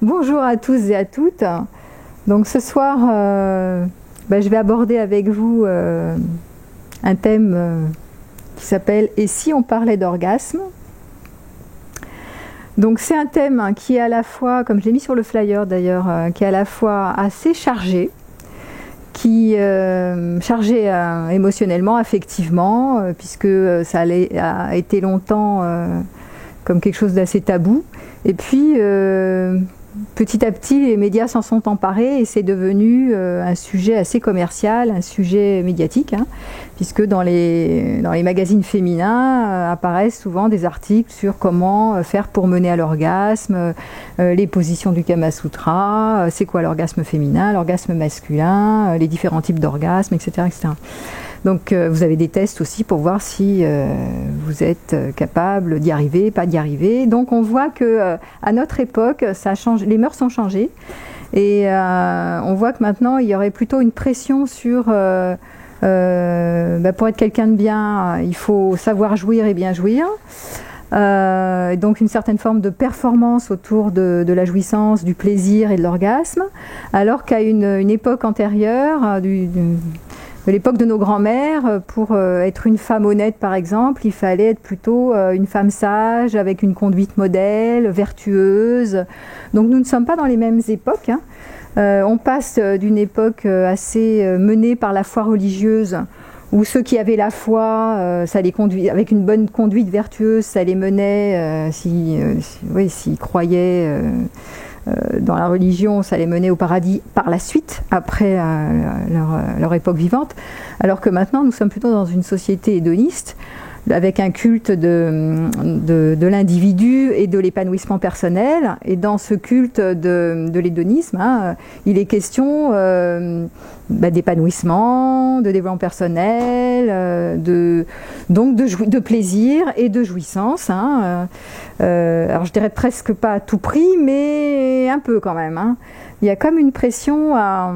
Bonjour à tous et à toutes. Donc ce soir, je vais aborder avec vous un thème qui s'appelle « Et si on parlait d'orgasme ?» Donc c'est un thème qui est à la fois, comme je l'ai mis sur le flyer d'ailleurs, qui est à la fois assez chargé, chargé émotionnellement, affectivement, puisque ça a été longtemps comme quelque chose d'assez tabou. Et puis petit à petit, les médias s'en sont emparés et c'est devenu un sujet assez commercial, un sujet médiatique, puisque dans les magazines féminins apparaissent souvent des articles sur comment faire pour mener à l'orgasme, les positions du Kama Sutra, c'est quoi l'orgasme féminin, l'orgasme masculin, les différents types d'orgasmes, etc., etc. Donc vous avez des tests aussi pour voir si vous êtes capable d'y arriver, pas d'y arriver. Donc on voit que à notre époque, ça change, les mœurs ont changé et on voit que maintenant il y aurait plutôt une pression sur pour être quelqu'un de bien, il faut savoir jouir et bien jouir. Donc une certaine forme de performance autour de la jouissance, du plaisir et de l'orgasme, alors qu'à une époque antérieure, de l'époque de nos grands-mères, pour être une femme honnête par exemple, il fallait être plutôt une femme sage, avec une conduite modèle, vertueuse. Donc nous ne sommes pas dans les mêmes époques. On passe d'une époque assez menée par la foi religieuse, où ceux qui avaient la foi, ça les conduit, avec une bonne conduite vertueuse, ça les menait, s'ils croyaient dans la religion, ça les menait au paradis par la suite, après leur époque vivante, alors que maintenant nous sommes plutôt dans une société hédoniste, avec un culte de l'individu et de l'épanouissement personnel. Et dans ce culte de l'hédonisme, il est question d'épanouissement, de développement personnel, de plaisir et de jouissance. Alors je dirais presque pas à tout prix, mais un peu quand même. Il y a comme une pression à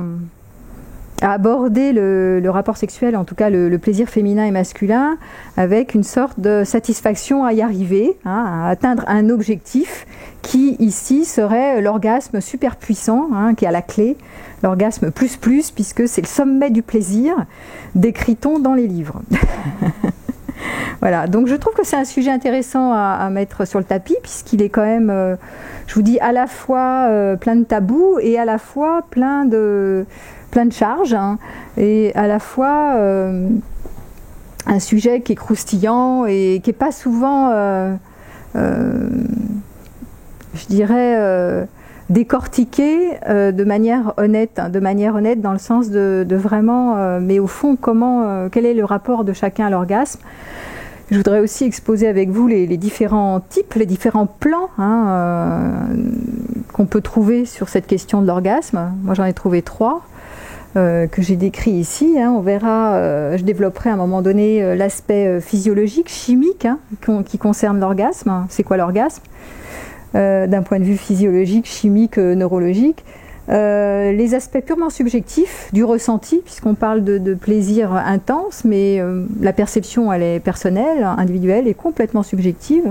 aborder le rapport sexuel, en tout cas le plaisir féminin et masculin, avec une sorte de satisfaction à y arriver, à atteindre un objectif qui ici serait l'orgasme super puissant, qui est à la clé, l'orgasme plus, puisque c'est le sommet du plaisir, décrit-on dans les livres. Voilà, donc je trouve que c'est un sujet intéressant à mettre sur le tapis, puisqu'il est quand même, je vous dis, à la fois plein de tabous et à la fois plein de charges, et à la fois un sujet qui est croustillant et qui n'est pas souvent, je dirais, décortiqué de manière honnête, dans le sens de vraiment, mais au fond, quel est le rapport de chacun à l'orgasme. Je voudrais aussi exposer avec vous les différents types, les différents plans qu'on peut trouver sur cette question de l'orgasme. Moi j'en ai trouvé 3. Que j'ai décrit ici. On verra, je développerai à un moment donné l'aspect physiologique, chimique, qui concerne l'orgasme. C'est quoi l'orgasme d'un point de vue physiologique, chimique, neurologique. Les aspects purement subjectifs du ressenti, puisqu'on parle de plaisir intense, mais la perception, elle est personnelle, individuelle et complètement subjective.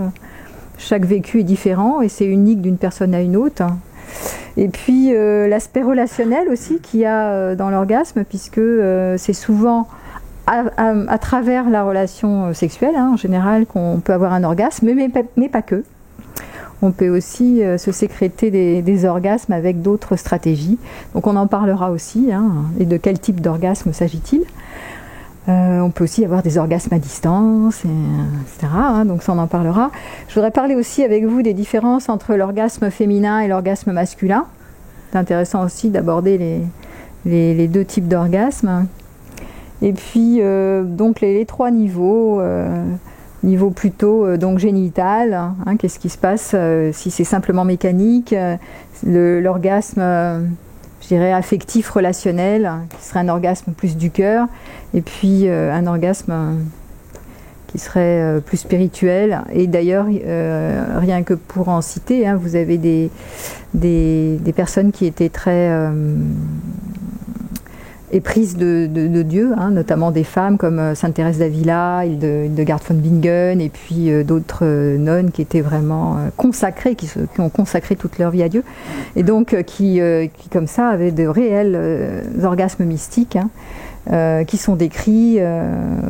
Chaque vécu est différent et c'est unique d'une personne à une autre. Et puis l'aspect relationnel aussi qu'il y a dans l'orgasme, puisque c'est souvent à travers la relation sexuelle, en général, qu'on peut avoir un orgasme, mais pas que. On peut aussi se sécréter des orgasmes avec d'autres stratégies. Donc on en parlera aussi, et de quel type d'orgasme s'agit-il. On peut aussi avoir des orgasmes à distance, etc. Donc ça on en parlera. Je voudrais parler aussi avec vous des différences entre l'orgasme féminin et l'orgasme masculin. C'est intéressant aussi d'aborder les deux types d'orgasmes. Et puis donc les 3 niveaux. Niveau plutôt donc génital, qu'est-ce qui se passe si c'est simplement mécanique, l'orgasme je dirais affectif, relationnel, qui serait un orgasme plus du cœur, et puis un orgasme qui serait plus spirituel. Et d'ailleurs, rien que pour en citer, vous avez des personnes qui étaient très éprises de Dieu, hein, notamment des femmes comme Sainte Thérèse d'Avila, Hildegard von Bingen, et puis d'autres nonnes qui étaient vraiment consacrées, qui ont consacré toute leur vie à Dieu, et donc qui comme ça avaient de réels orgasmes mystiques, hein, qui sont décrits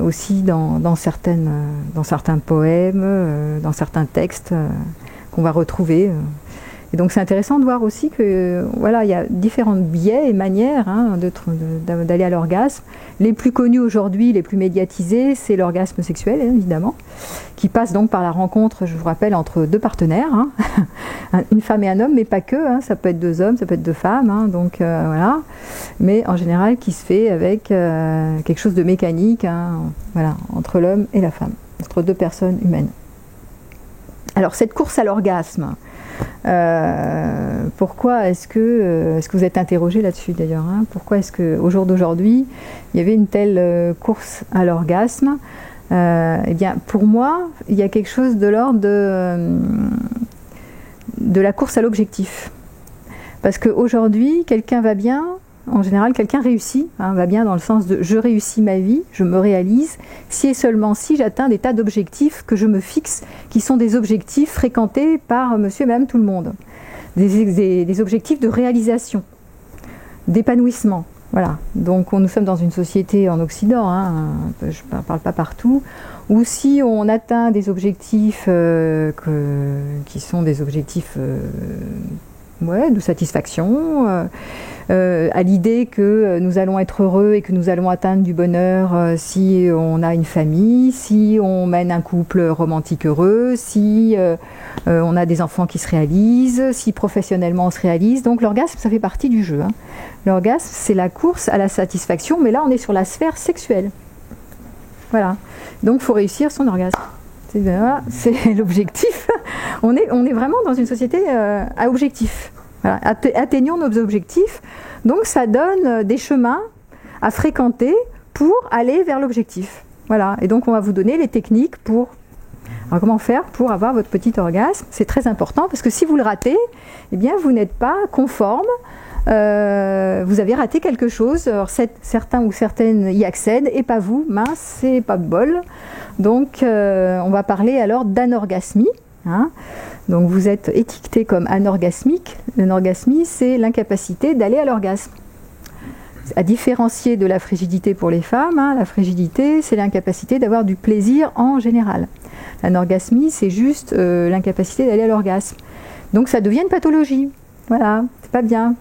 aussi dans certains poèmes, dans certains textes qu'on va retrouver. Et donc c'est intéressant de voir aussi que voilà, il y a différents biais et manières, hein, d'aller à l'orgasme. Les plus connus aujourd'hui, les plus médiatisés, c'est l'orgasme sexuel, hein, évidemment, qui passe donc par la rencontre, je vous rappelle, entre deux partenaires, hein, une femme et un homme, mais pas que, hein, ça peut être deux hommes, ça peut être deux femmes, hein, donc voilà, mais en général qui se fait avec quelque chose de mécanique, hein, voilà, entre l'homme et la femme, entre deux personnes humaines. Alors cette course à l'orgasme, pourquoi est-ce que vous êtes interrogé là-dessus d'ailleurs, hein? Pourquoi est-ce qu'au jour d'aujourd'hui il y avait une telle course à l'orgasme? Eh bien pour moi il y a quelque chose de l'ordre de la course à l'objectif, parce qu'aujourd'hui quelqu'un va bien, en général quelqu'un réussit, hein, va bien dans le sens de je réussis ma vie, je me réalise, si et seulement si j'atteins des tas d'objectifs que je me fixe, qui sont des objectifs fréquentés par monsieur et madame tout le monde, des objectifs de réalisation, d'épanouissement. Voilà. Donc nous sommes dans une société en Occident, hein, je ne parle pas partout, où si on atteint des objectifs qui sont des objectifs de satisfaction, à l'idée que nous allons être heureux et que nous allons atteindre du bonheur si on a une famille, si on mène un couple romantique heureux, si on a des enfants qui se réalisent, si professionnellement on se réalise. Donc l'orgasme, ça fait partie du jeu, hein. L'orgasme, c'est la course à la satisfaction, mais là on est sur la sphère sexuelle. Voilà. Donc il faut réussir son orgasme. C'est l'objectif. On est vraiment dans une société à objectif. Voilà. Atteignons nos objectifs. Donc ça donne des chemins à fréquenter pour aller vers l'objectif. Voilà. Et donc on va vous donner les techniques pour... Alors comment faire pour avoir votre petit orgasme? C'est très important parce que si vous le ratez, eh bien vous n'êtes pas conforme. Vous avez raté quelque chose. Alors, certains ou certaines y accèdent et pas vous. Mince, c'est pas de bol. Donc on va parler alors d'anorgasmie, hein. Donc vous êtes étiqueté comme anorgasmique. L'anorgasmie, c'est l'incapacité d'aller à l'orgasme. À différencier de la frigidité pour les femmes, hein, la frigidité, c'est l'incapacité d'avoir du plaisir en général. L'anorgasmie, c'est juste l'incapacité d'aller à l'orgasme. Donc ça devient une pathologie. Voilà, c'est pas bien.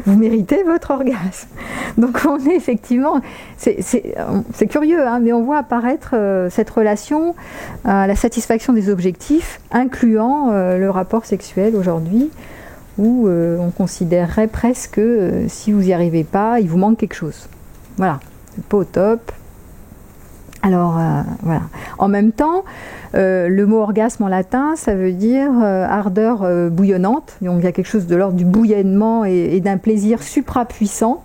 Vous méritez votre orgasme. Donc on est effectivement, c'est curieux, hein, mais on voit apparaître cette relation à la satisfaction des objectifs, incluant le rapport sexuel aujourd'hui, où on considérerait presque que si vous n'y arrivez pas, il vous manque quelque chose. Voilà, c'est pas au top. Alors voilà. En même temps, le mot orgasme en latin, ça veut dire ardeur bouillonnante. Donc il y a quelque chose de l'ordre du bouillonnement et d'un plaisir suprapuissant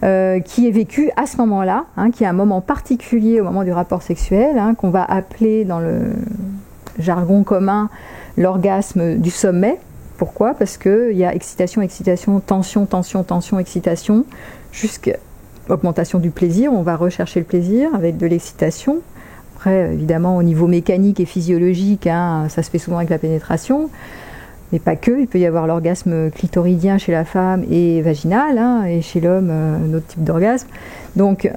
qui est vécu à ce moment-là, hein, qui est un moment particulier au moment du rapport sexuel, hein, qu'on va appeler dans le jargon commun l'orgasme du sommet. Pourquoi? Parce qu'il y a excitation, excitation, tension, tension, tension, excitation, jusqu'à augmentation du plaisir. On va rechercher le plaisir avec de l'excitation. Après, évidemment, au niveau mécanique et physiologique, hein, ça se fait souvent avec la pénétration, mais pas que. Il peut y avoir l'orgasme clitoridien chez la femme et vaginal, hein, et chez l'homme, un autre type d'orgasme. Donc,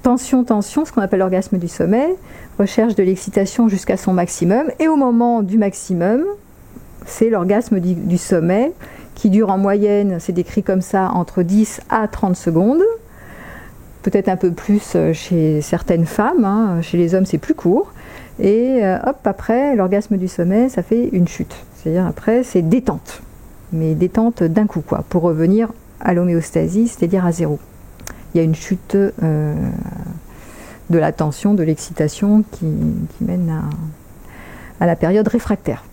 tension, tension, ce qu'on appelle l'orgasme du sommet, recherche de l'excitation jusqu'à son maximum, et au moment du maximum, c'est l'orgasme du sommet, qui dure en moyenne, c'est décrit comme ça, entre 10 à 30 secondes. Peut-être un peu plus chez certaines femmes, hein. Chez les hommes c'est plus court, et hop, après l'orgasme du sommet, ça fait une chute, c'est-à-dire après c'est détente, mais détente d'un coup, quoi, pour revenir à l'homéostasie, c'est-à-dire à zéro. Il y a une chute de la tension, de l'excitation qui mène à la période réfractaire.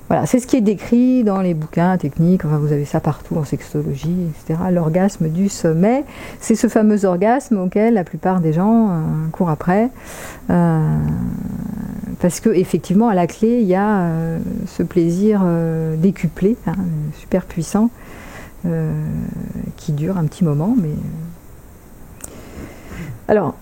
Voilà, c'est ce qui est décrit dans les bouquins techniques, enfin vous avez ça partout en sexologie, etc. L'orgasme du sommet, c'est ce fameux orgasme auquel la plupart des gens courent après, parce que effectivement à la clé il y a ce plaisir décuplé, hein, super puissant, qui dure un petit moment, mais Alors,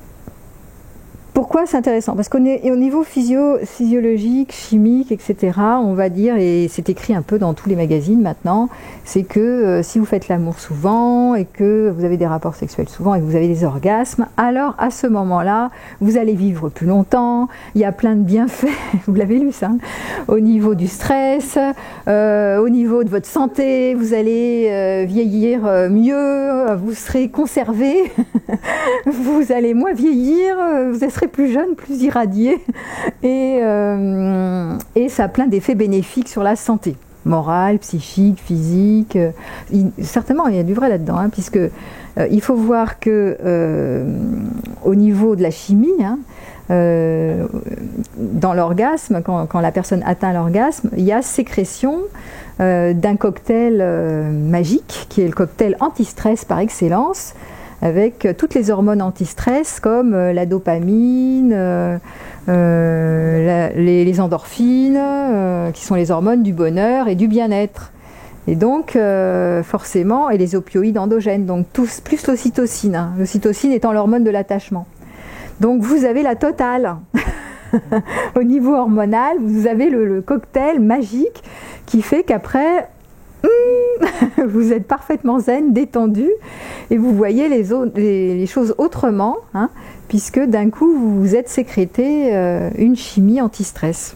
pourquoi c'est intéressant? Parce qu'on est au niveau physiologique, chimique, etc. On va dire, et c'est écrit un peu dans tous les magazines maintenant, c'est que si vous faites l'amour souvent et que vous avez des rapports sexuels souvent et que vous avez des orgasmes, alors à ce moment-là, vous allez vivre plus longtemps. Il y a plein de bienfaits, vous l'avez lu ça, au niveau du stress, au niveau de votre santé, vous allez vieillir mieux, vous serez conservé, vous allez moins vieillir, vous serez plus jeune, plus irradié, et ça a plein d'effets bénéfiques sur la santé, morale, psychique, physique. Certainement, il y a du vrai là-dedans, hein, puisque il faut voir que au niveau de la chimie, hein, dans l'orgasme, quand la personne atteint l'orgasme, il y a sécrétion d'un cocktail magique, qui est le cocktail anti-stress par excellence, avec toutes les hormones anti-stress comme la dopamine, les endorphines, qui sont les hormones du bonheur et du bien-être. Et donc, forcément, et les opioïdes endogènes, donc tous, plus l'ocytocine, hein, l'ocytocine étant l'hormone de l'attachement. Donc vous avez la totale. Au niveau hormonal, vous avez le cocktail magique qui fait qu'après, vous êtes parfaitement zen, détendu, et vous voyez les choses autrement, hein, puisque d'un coup vous êtes sécrété une chimie anti-stress.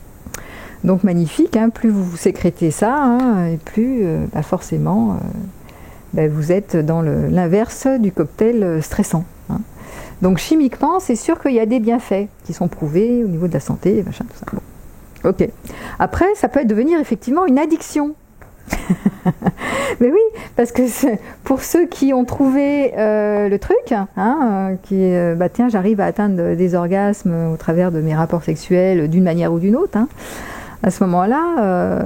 Donc magnifique, hein, plus vous sécrétez ça, hein, et plus forcément vous êtes dans l'inverse du cocktail stressant. Hein. Donc chimiquement, c'est sûr qu'il y a des bienfaits qui sont prouvés au niveau de la santé, machin, tout ça. Bon. Ok. Après, ça peut devenir effectivement une addiction. Mais oui, parce que pour ceux qui ont trouvé le truc, hein, tiens, j'arrive à atteindre des orgasmes au travers de mes rapports sexuels d'une manière ou d'une autre, hein, à ce moment-là,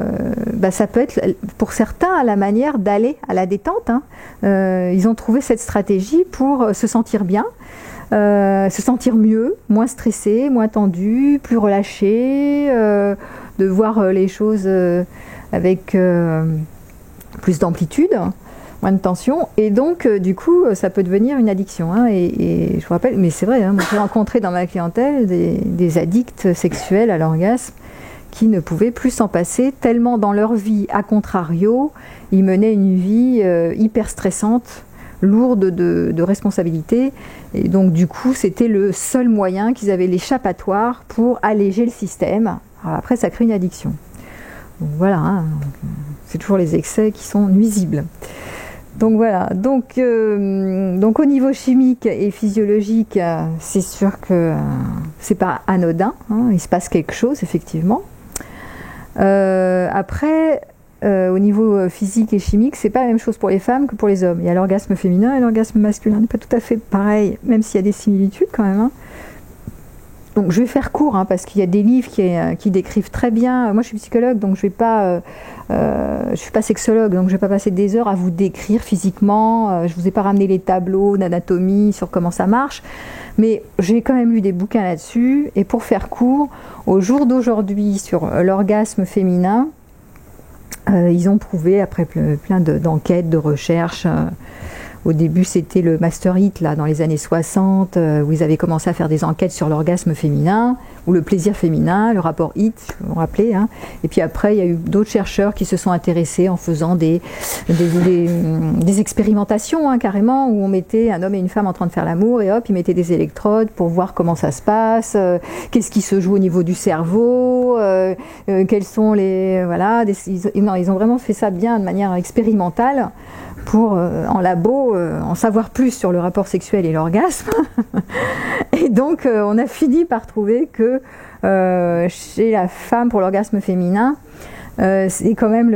ça peut être pour certains la manière d'aller à la détente. Hein. Ils ont trouvé cette stratégie pour se sentir bien, se sentir mieux, moins stressé, moins tendu, plus relâché, de voir les choses avec plus d'amplitude, moins de tension, et donc du coup ça peut devenir une addiction. Hein, et je vous rappelle, mais c'est vrai, hein, moi j'ai rencontré dans ma clientèle des addicts sexuels à l'orgasme qui ne pouvaient plus s'en passer, tellement dans leur vie, à contrario, ils menaient une vie hyper stressante, lourde de responsabilités, et donc du coup c'était le seul moyen qu'ils avaient, l'échappatoire pour alléger le système. Alors après ça crée une addiction. Donc voilà, hein, c'est toujours les excès qui sont nuisibles. Donc voilà, donc au niveau chimique et physiologique, c'est sûr que c'est pas anodin, hein, il se passe quelque chose effectivement. Après, au niveau physique et chimique, c'est pas la même chose pour les femmes que pour les hommes. Il y a l'orgasme féminin et l'orgasme masculin, n'est pas tout à fait pareil, même s'il y a des similitudes quand même. Hein. Donc je vais faire court, hein, parce qu'il y a des livres qui décrivent très bien. Moi je suis psychologue, donc je suis pas sexologue, donc je vais pas passer des heures à vous décrire physiquement. Je vous ai pas ramené les tableaux d'anatomie sur comment ça marche, mais j'ai quand même lu des bouquins là-dessus. Et pour faire court, au jour d'aujourd'hui sur l'orgasme féminin, ils ont prouvé après plein d'enquêtes, de recherches. Au début, c'était le Master Hit, là, dans les années 60, où ils avaient commencé à faire des enquêtes sur l'orgasme féminin, ou le plaisir féminin, le rapport Hit, vous vous rappelez. Hein. Et puis après, il y a eu d'autres chercheurs qui se sont intéressés en faisant des expérimentations, hein, carrément, où on mettait un homme et une femme en train de faire l'amour, et hop, ils mettaient des électrodes pour voir comment ça se passe, qu'est-ce qui se joue au niveau du cerveau, quels sont les... Voilà, ils ont vraiment fait ça bien, de manière expérimentale, pour, en labo, en savoir plus sur le rapport sexuel et l'orgasme. Et donc, on a fini par trouver que chez la femme, pour l'orgasme féminin, c'est quand même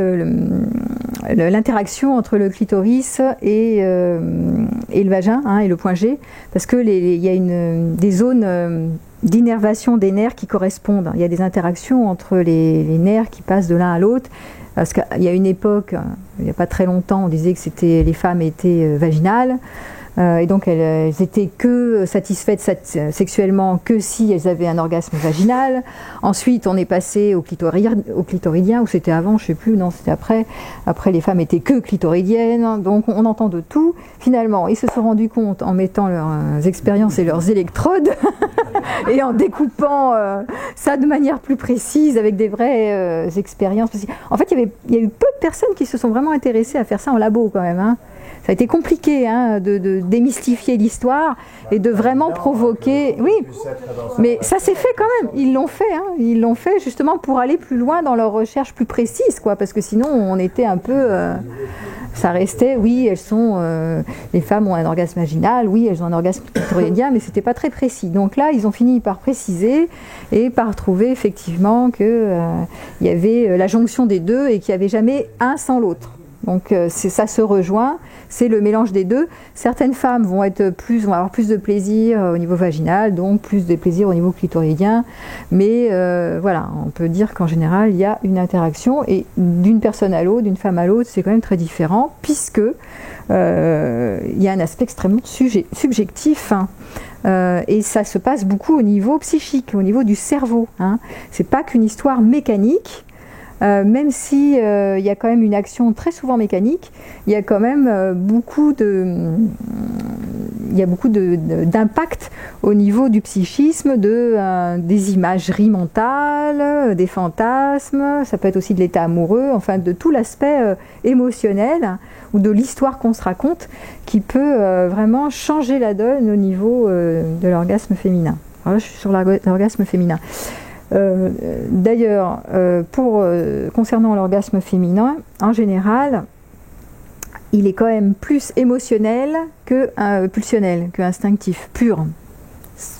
l'interaction entre le clitoris et le vagin, hein, et le point G, parce que il y a des zones d'innervation des nerfs qui correspondent. Il y a des interactions entre les nerfs qui passent de l'un à l'autre. Parce qu'il y a une époque, il n'y a pas très longtemps, on disait que les femmes étaient vaginales. Et donc elles étaient que satisfaites sexuellement que si elles avaient un orgasme vaginal. Ensuite on est passé au clitoridien, ou c'était avant, je sais plus, non c'était après. Après les femmes étaient que clitoridiennes, donc on entend de tout. Finalement ils se sont rendus compte en mettant leurs expériences et leurs électrodes et en découpant ça de manière plus précise avec des vraies expériences. En fait il y a eu peu de personnes qui se sont vraiment intéressées à faire ça en labo quand même, hein. Ça a été compliqué de démystifier l'histoire et de vraiment provoquer. Oui, mais ça s'est fait quand même. Ils l'ont fait, hein. Ils l'ont fait justement pour aller plus loin dans leurs recherches plus précises, quoi. Parce que sinon, on était un peu. Ça restait. Oui, elles sont. Les femmes ont un orgasme vaginal. Oui, elles ont un orgasme clitoridien, mais c'était pas très précis. Donc là, ils ont fini par préciser et par trouver effectivement que il y avait la jonction des deux et qu'il n'y avait jamais un sans l'autre. Donc ça se rejoint, c'est le mélange des deux. Certaines femmes vont avoir plus de plaisir au niveau vaginal, donc plus de plaisir au niveau clitoridien. Mais voilà, on peut dire qu'en général, il y a une interaction. Et d'une personne à l'autre, d'une femme à l'autre, c'est quand même très différent, puisque il y a un aspect extrêmement subjectif. Hein. Et ça se passe beaucoup au niveau psychique, au niveau du cerveau. Hein. C'est pas qu'une histoire mécanique. Même si il y a quand même une action très souvent mécanique, il y a quand même beaucoup d'impact au niveau du psychisme, des imageries mentales, des fantasmes, ça peut être aussi de l'état amoureux, enfin de tout l'aspect émotionnel ou de l'histoire qu'on se raconte qui peut vraiment changer la donne au niveau de l'orgasme féminin. Alors là, je suis sur l'orgasme féminin. D'ailleurs, concernant l'orgasme féminin, en général, il est quand même plus émotionnel que pulsionnel, que instinctif, pur.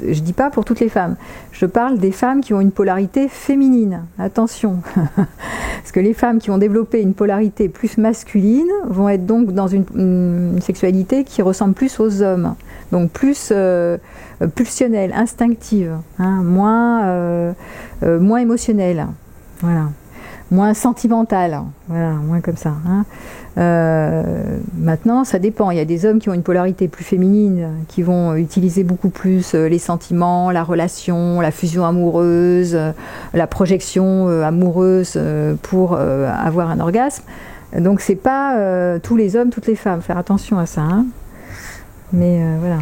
Je dis pas pour toutes les femmes. Je parle des femmes qui ont une polarité féminine. Attention, parce que les femmes qui ont développé une polarité plus masculine vont être donc dans une sexualité qui ressemble plus aux hommes, donc plus pulsionnelle, instinctive, hein, moins émotionnelle, voilà, moins sentimentale, voilà, moins comme ça. Hein. Maintenant, ça dépend. Il y a des hommes qui ont une polarité plus féminine, qui vont utiliser beaucoup plus les sentiments, la relation, la fusion amoureuse, la projection amoureuse pour avoir un orgasme. Donc c'est pas tous les hommes, toutes les femmes. Faire attention à ça. Hein. Mais voilà.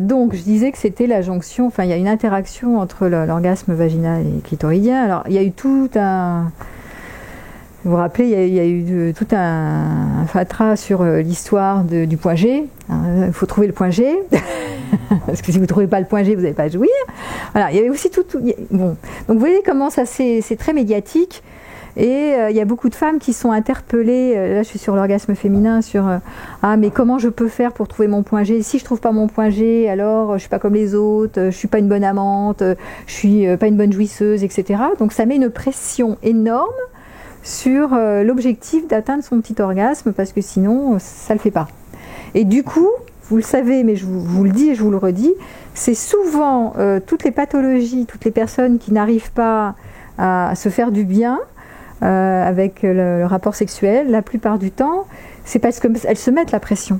Donc je disais que c'était la jonction, enfin il y a une interaction entre l'orgasme vaginal et clitoridien. Alors il y a eu tout un... Vous vous rappelez, il y a eu tout un fatras sur l'histoire du point G. Il faut trouver le point G, parce que si vous ne trouvez pas le point G, vous n'allez pas jouir. Voilà, il y avait aussi bon. Donc vous voyez comment ça c'est très médiatique. Et il y a beaucoup de femmes qui sont interpellées, là je suis sur l'orgasme féminin, sur ah mais comment je peux faire pour trouver mon point G? Si je ne trouve pas mon point G, alors je ne suis pas comme les autres, je ne suis pas une bonne amante, je ne suis pas une bonne jouisseuse, etc. Donc ça met une pression énorme sur l'objectif d'atteindre son petit orgasme, parce que sinon ça ne le fait pas. Et du coup, vous le savez, mais je vous le dis et je vous le redis, c'est souvent toutes les pathologies, toutes les personnes qui n'arrivent pas à se faire du bien, avec le rapport sexuel, la plupart du temps, c'est parce qu'elles se mettent la pression.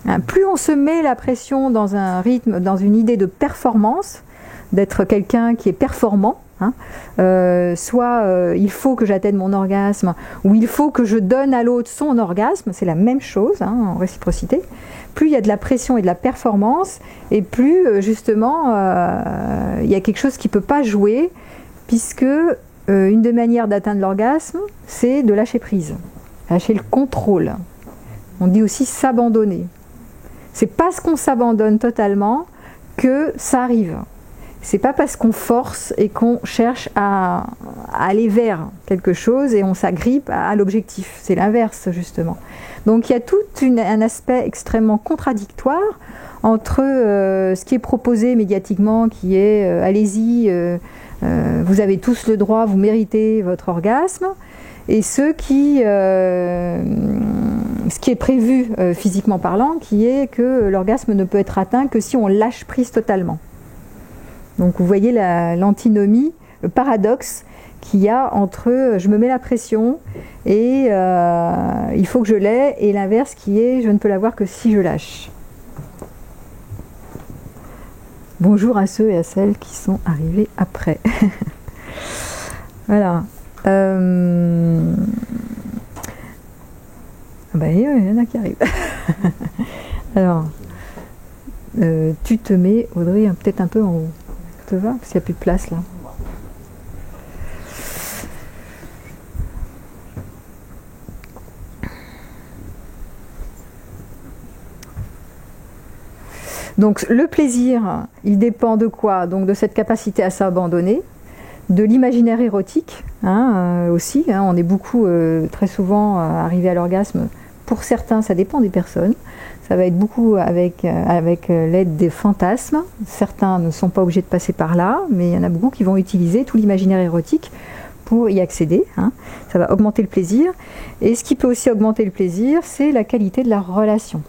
Hein, plus on se met la pression dans un rythme, dans une idée de performance, d'être quelqu'un qui est performant, hein, soit il faut que j'atteigne mon orgasme, ou il faut que je donne à l'autre son orgasme, c'est la même chose, hein, en réciprocité. Plus il y a de la pression et de la performance, et plus justement il y a quelque chose qui ne peut pas jouer, puisque une des manières d'atteindre l'orgasme, c'est de lâcher prise, lâcher le contrôle. On dit aussi s'abandonner. C'est parce qu'on s'abandonne totalement que ça arrive. C'est pas parce qu'on force et qu'on cherche à aller vers quelque chose et on s'agrippe à l'objectif. C'est l'inverse justement. Donc il y a tout un aspect extrêmement contradictoire entre ce qui est proposé médiatiquement, qui est allez-y, vous avez tous le droit, vous méritez votre orgasme, et ce qui est prévu physiquement parlant, qui est que l'orgasme ne peut être atteint que si on lâche prise totalement. Donc vous voyez l'antinomie le paradoxe qu'il y a entre je me mets la pression et il faut que je l'aie, et l'inverse qui est je ne peux l'avoir que si je lâche. Bonjour à ceux et à celles qui sont arrivés après. Voilà. Ah bah, il y en a qui arrivent. Alors, tu te mets, Audrey, peut-être un peu en haut. Ça te va? Parce qu'il n'y a plus de place là. Donc le plaisir, il dépend de quoi? Donc de cette capacité à s'abandonner, de l'imaginaire érotique aussi. On est beaucoup, très souvent, arrivé à l'orgasme. Pour certains, ça dépend des personnes. Ça va être beaucoup avec l'aide des fantasmes. Certains ne sont pas obligés de passer par là, mais il y en a beaucoup qui vont utiliser tout l'imaginaire érotique pour y accéder. Ça va augmenter le plaisir. Et ce qui peut aussi augmenter le plaisir, c'est la qualité de la relation.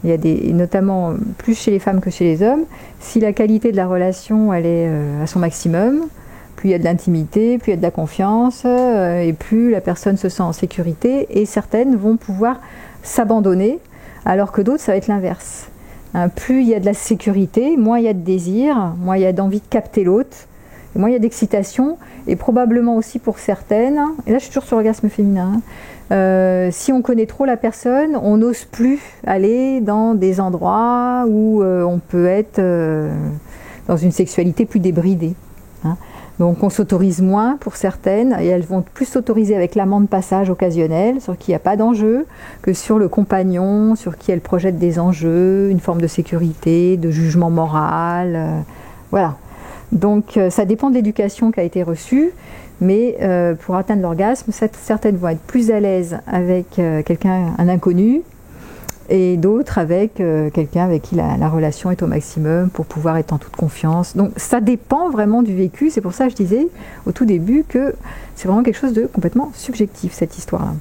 Il y a notamment plus chez les femmes que chez les hommes, si la qualité de la relation elle est à son maximum, plus il y a de l'intimité, plus il y a de la confiance, et plus la personne se sent en sécurité, et certaines vont pouvoir s'abandonner, alors que d'autres ça va être l'inverse. Plus il y a de la sécurité, moins il y a de désir, moins il y a d'envie de capter l'autre, moins il y a d'excitation, et probablement aussi pour certaines, et là je suis toujours sur l'orgasme féminin, si on connaît trop la personne, on n'ose plus aller dans des endroits où on peut être dans une sexualité plus débridée. Donc on s'autorise moins pour certaines, et elles vont plus s'autoriser avec l'amant de passage occasionnel, sur qui il n'y a pas d'enjeu, que sur le compagnon, sur qui elles projettent des enjeux, une forme de sécurité, de jugement moral. Voilà. Donc ça dépend de l'éducation qui a été reçue. Mais pour atteindre l'orgasme, certaines vont être plus à l'aise avec quelqu'un, un inconnu, et d'autres avec quelqu'un avec qui la relation est au maximum pour pouvoir être en toute confiance. Donc ça dépend vraiment du vécu. C'est pour ça que je disais au tout début que c'est vraiment quelque chose de complètement subjectif, cette histoire-là.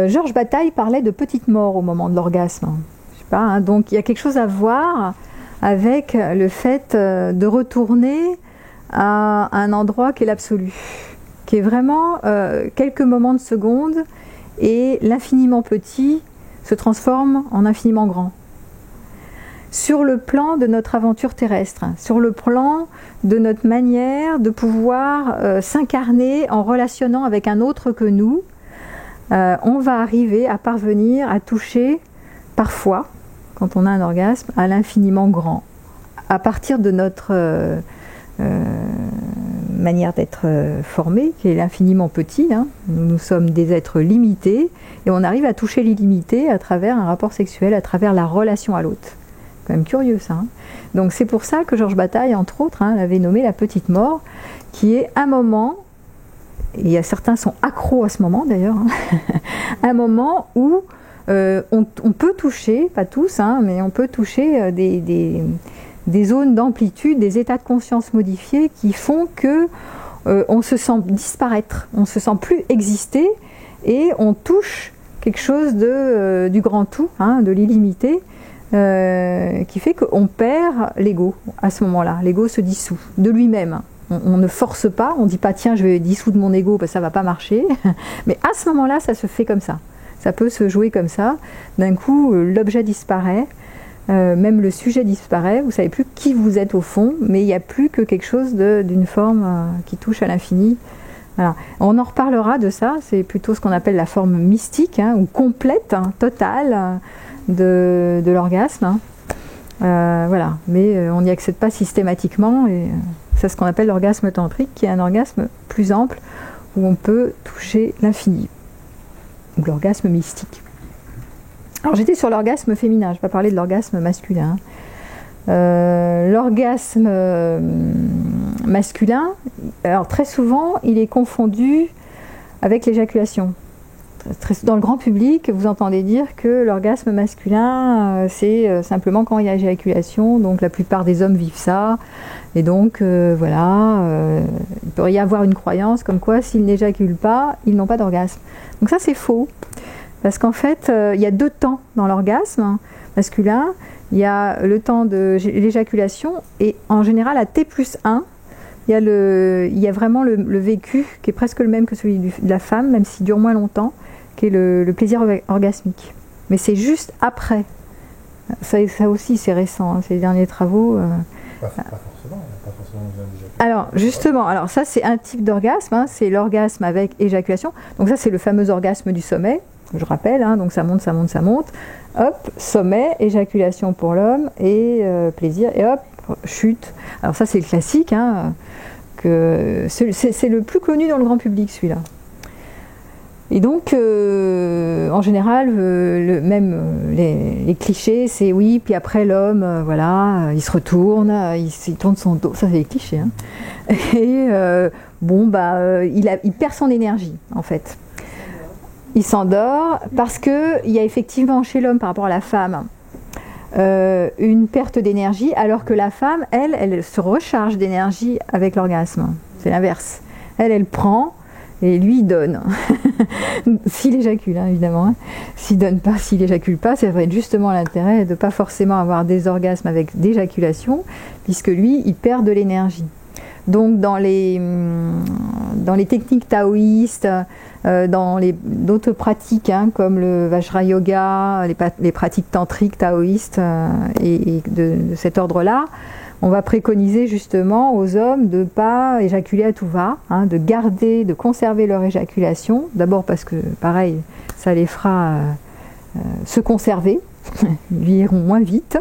Georges Bataille parlait de petite mort au moment de l'orgasme. Je sais pas, donc il y a quelque chose à voir avec le fait de retourner à un endroit qui est l'absolu, qui est vraiment quelques moments de seconde, et l'infiniment petit se transforme en infiniment grand. Sur le plan de notre aventure terrestre, sur le plan de notre manière de pouvoir s'incarner en relationnant avec un autre que nous, on va arriver à parvenir à toucher parfois, quand on a un orgasme, à l'infiniment grand, à partir de notre manière d'être formé, qui est l'infiniment petit. Nous sommes des êtres limités, et on arrive à toucher l'illimité à travers un rapport sexuel, à travers la relation à l'autre. C'est quand même curieux ça. Donc c'est pour ça que Georges Bataille, entre autres, l'avait nommé la petite mort, qui est un moment, et certains sont accros à ce moment d'ailleurs, un moment où on peut toucher, pas tous, mais on peut toucher des zones d'amplitude, des états de conscience modifiés qui font que on se sent disparaître, on se sent plus exister, et on touche quelque chose du grand tout, de l'illimité, qui fait qu'on perd l'ego à ce moment-là. L'ego se dissout de lui-même. On ne force pas, on ne dit pas tiens je vais dissoudre mon ego parce que ça ne va pas marcher, mais à ce moment-là ça se fait comme ça. Ça peut se jouer comme ça. D'un coup l'objet disparaît. Même le sujet disparaît, vous ne savez plus qui vous êtes au fond, mais il n'y a plus que quelque chose d'une forme qui touche à l'infini. Voilà. On en reparlera de ça, c'est plutôt ce qu'on appelle la forme mystique, ou complète, totale de l'orgasme. Voilà. Mais on n'y accède pas systématiquement, et c'est ce qu'on appelle l'orgasme tantrique, qui est un orgasme plus ample, où on peut toucher l'infini, ou l'orgasme mystique. Alors j'étais sur l'orgasme féminin, je ne vais pas parler de l'orgasme masculin. L'orgasme masculin, alors très souvent, il est confondu avec l'éjaculation. Dans le grand public, vous entendez dire que l'orgasme masculin, c'est simplement quand il y a éjaculation, donc la plupart des hommes vivent ça, et donc voilà, il peut y avoir une croyance comme quoi s'ils n'éjaculent pas, ils n'ont pas d'orgasme. Donc ça c'est faux. Parce qu'en fait, il y a deux temps dans l'orgasme masculin. il y a le temps de l'éjaculation, et en général à T+1, il y a vraiment le vécu qui est presque le même que celui de la femme, même s'il dure moins longtemps, qui est le plaisir orgasmique. Mais c'est juste après. Ça aussi, c'est récent, hein, ces derniers travaux. Pas forcément besoin d'éjaculer. Alors, justement, ça c'est un type d'orgasme, hein, c'est l'orgasme avec éjaculation. Donc ça, c'est le fameux orgasme du sommet, je rappelle, hein, donc ça monte, ça monte, ça monte. Hop, sommet, éjaculation pour l'homme, et plaisir, et hop, chute. Alors ça, c'est le classique, hein, c'est le plus connu dans le grand public, celui-là. Et donc, en général, les clichés, c'est oui, puis après l'homme, voilà, il se retourne, il tourne son dos, ça c'est les clichés. Hein. Et il perd son énergie, en fait. Il s'endort parce qu'il y a effectivement chez l'homme, par rapport à la femme, une perte d'énergie, alors que la femme, elle se recharge d'énergie avec l'orgasme. C'est l'inverse. Elle prend. Et lui, il donne. S'il éjacule, hein, évidemment. Hein. S'il donne pas, s'il éjacule pas, ça va être justement l'intérêt de ne pas forcément avoir des orgasmes avec d'éjaculation, puisque lui, il perd de l'énergie. Donc, dans les techniques taoïstes, dans d'autres pratiques, hein, comme le Vajra Yoga, les pratiques tantriques taoïstes et de cet ordre-là, on va préconiser justement aux hommes de ne pas éjaculer à tout va, hein, de conserver leur éjaculation. D'abord parce que, pareil, ça les fera se conserver, ils iront moins vite.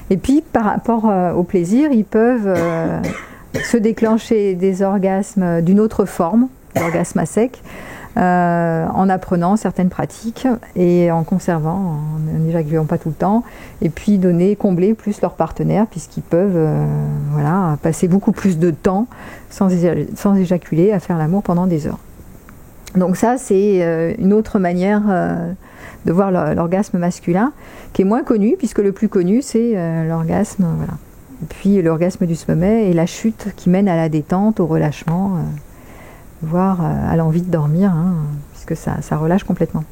Et puis, par rapport au plaisir, ils peuvent se déclencher des orgasmes d'une autre forme, l'orgasme à sec, en apprenant certaines pratiques et en conservant, en n'éjaculant pas tout le temps, et puis combler plus leur partenaire, puisqu'ils peuvent passer beaucoup plus de temps sans éjaculer, à faire l'amour pendant des heures. Donc ça, c'est une autre manière de voir l'orgasme masculin, qui est moins connu, puisque le plus connu, c'est l'orgasme, voilà. Et puis l'orgasme du sommet et la chute qui mène à la détente, au relâchement, voire à l'envie de dormir, hein, puisque ça relâche complètement.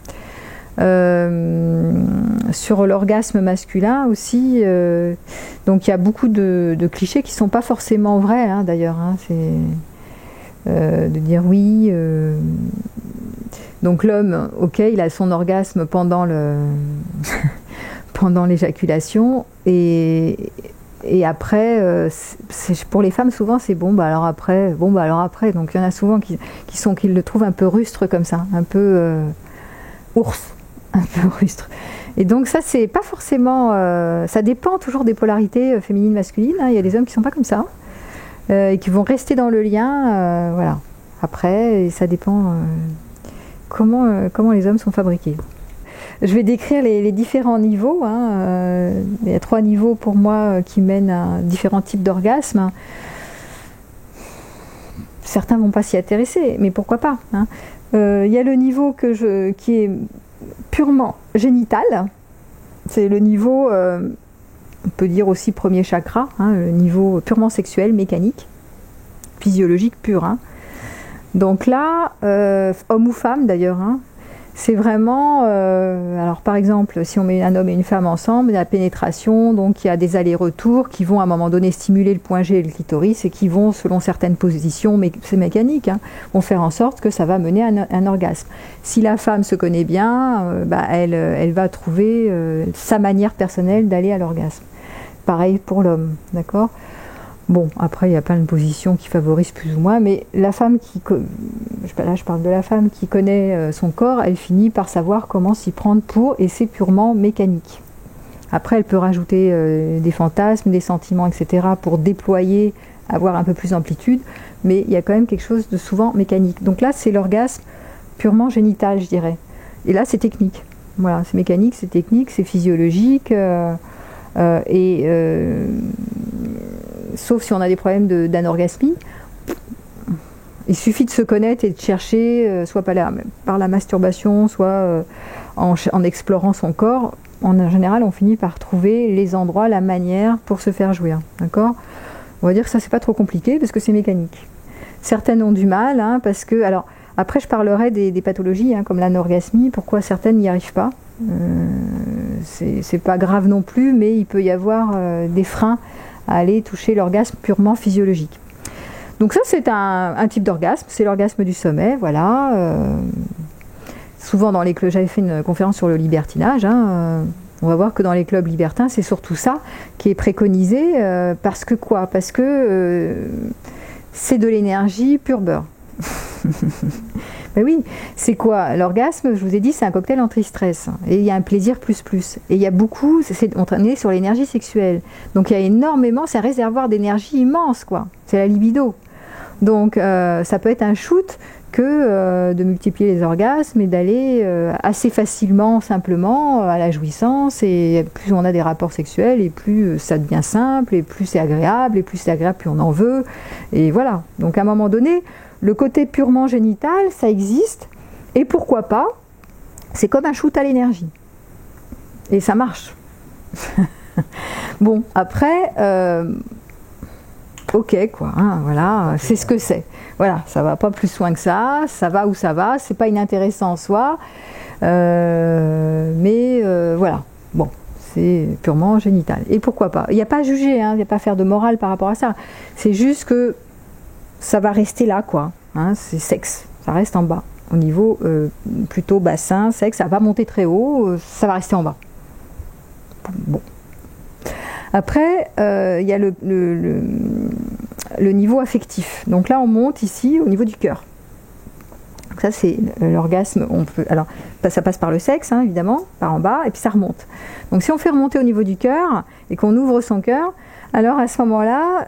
Sur l'orgasme masculin aussi, donc il y a beaucoup de clichés qui ne sont pas forcément vrais, hein, d'ailleurs. Hein, c'est de dire oui. Donc l'homme, ok, il a son orgasme pendant l'éjaculation, et après, pour les femmes, souvent, c'est bon, bah alors après. Donc il y en a souvent qui le trouvent un peu rustre comme ça, un peu ours, un peu rustre. Et donc ça, c'est pas forcément... ça dépend toujours des polarités féminines, masculines. Hein. Il y a des hommes qui sont pas comme ça, et qui vont rester dans le lien, voilà. Après, ça dépend comment les hommes sont fabriqués. Je vais décrire les différents niveaux. Hein. Il y a 3 niveaux pour moi qui mènent à différents types d'orgasmes. Certains ne vont pas s'y intéresser, mais pourquoi pas, hein. Il y a le niveau qui est purement génital. C'est le niveau, on peut dire aussi premier chakra, hein, le niveau purement sexuel, mécanique, physiologique pur. Hein. Donc là, homme ou femme d'ailleurs, hein, c'est vraiment, alors par exemple, si on met un homme et une femme ensemble, il y a la pénétration, donc il y a des allers-retours qui vont à un moment donné stimuler le point G et le clitoris, et qui vont, selon certaines positions, mais c'est mécanique, hein, vont faire en sorte que ça va mener à un orgasme. Si la femme se connaît bien, elle va trouver sa manière personnelle d'aller à l'orgasme. Pareil pour l'homme, d'accord ? Bon, après, il y a plein de positions qui favorisent plus ou moins, mais la femme là je parle de la femme qui connaît son corps, elle finit par savoir comment s'y prendre et c'est purement mécanique. Après, elle peut rajouter des fantasmes, des sentiments, etc. pour déployer, avoir un peu plus d'amplitude, mais il y a quand même quelque chose de souvent mécanique. Donc là, c'est l'orgasme purement génital, je dirais. Et là, c'est technique. Voilà, c'est mécanique, c'est technique, c'est physiologique, sauf si on a des problèmes d'anorgasmie. Il suffit de se connaître et de chercher, soit par la masturbation, soit en explorant son corps. En général, on finit par trouver les endroits, la manière pour se faire jouir. D'accord ? On va dire que ça, c'est pas trop compliqué parce que c'est mécanique. Certaines ont du mal, hein, parce que... Alors, après, je parlerai des pathologies, hein, comme l'anorgasmie, pourquoi certaines n'y arrivent pas. C'est pas grave non plus, mais il peut y avoir des freins à aller toucher l'orgasme purement physiologique. Donc ça, c'est un type d'orgasme, c'est l'orgasme du sommet, voilà. Souvent dans les clubs, j'avais fait une conférence sur le libertinage, hein, on va voir que dans les clubs libertins, c'est surtout ça qui est préconisé, parce que quoi? Parce que c'est de l'énergie pure beurre. Ben oui, c'est quoi? L'orgasme, je vous ai dit, c'est un cocktail anti-stress. Et il y a un plaisir plus. Et il y a beaucoup, on est sur l'énergie sexuelle. Donc il y a énormément, c'est un réservoir d'énergie immense, quoi. C'est la libido. Donc ça peut être un shoot que de multiplier les orgasmes et d'aller assez facilement, simplement, à la jouissance. Et plus on a des rapports sexuels, et plus ça devient simple, et plus c'est agréable, plus on en veut. Et voilà. Donc à un moment donné, le côté purement génital, ça existe, et pourquoi pas, c'est comme un shoot à l'énergie. Et ça marche. Bon, après, ok, quoi, hein, voilà, c'est ce que c'est. Voilà, ça va pas plus loin que ça va où ça va, c'est pas inintéressant en soi, mais voilà, bon, c'est purement génital. Et pourquoi pas? Il n'y a pas à juger, hein, il n'y a pas à faire de morale par rapport à ça, c'est juste que ça va rester là, quoi. Hein, c'est sexe, ça reste en bas. Au niveau plutôt bassin, sexe, ça va pas monter très haut, ça va rester en bas. Bon. Après, il y a le niveau affectif. Donc là, on monte ici au niveau du cœur. Donc ça, c'est l'orgasme. Alors, ça passe par le sexe, hein, évidemment, par en bas, et puis ça remonte. Donc si on fait remonter au niveau du cœur et qu'on ouvre son cœur, alors à ce moment-là,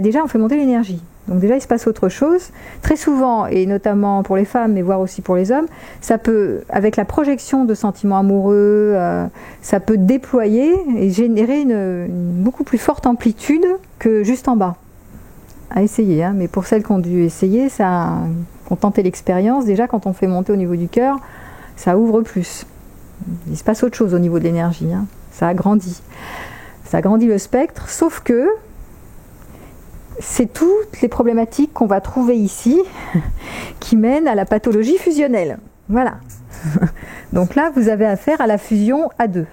déjà on fait monter l'énergie. Donc déjà il se passe autre chose. Très souvent, et notamment pour les femmes, mais voire aussi pour les hommes, ça peut, avec la projection de sentiments amoureux, ça peut déployer et générer une beaucoup plus forte amplitude que juste en bas. À essayer, hein, mais pour celles qui ont dû essayer, qui ont tenté l'expérience, déjà quand on fait monter au niveau du cœur, ça ouvre plus. Il se passe autre chose au niveau de l'énergie, hein. Ça agrandit. Ça agrandit le spectre, sauf que c'est toutes les problématiques qu'on va trouver ici qui mènent à la pathologie fusionnelle. Voilà. Donc là, vous avez affaire à la fusion à deux,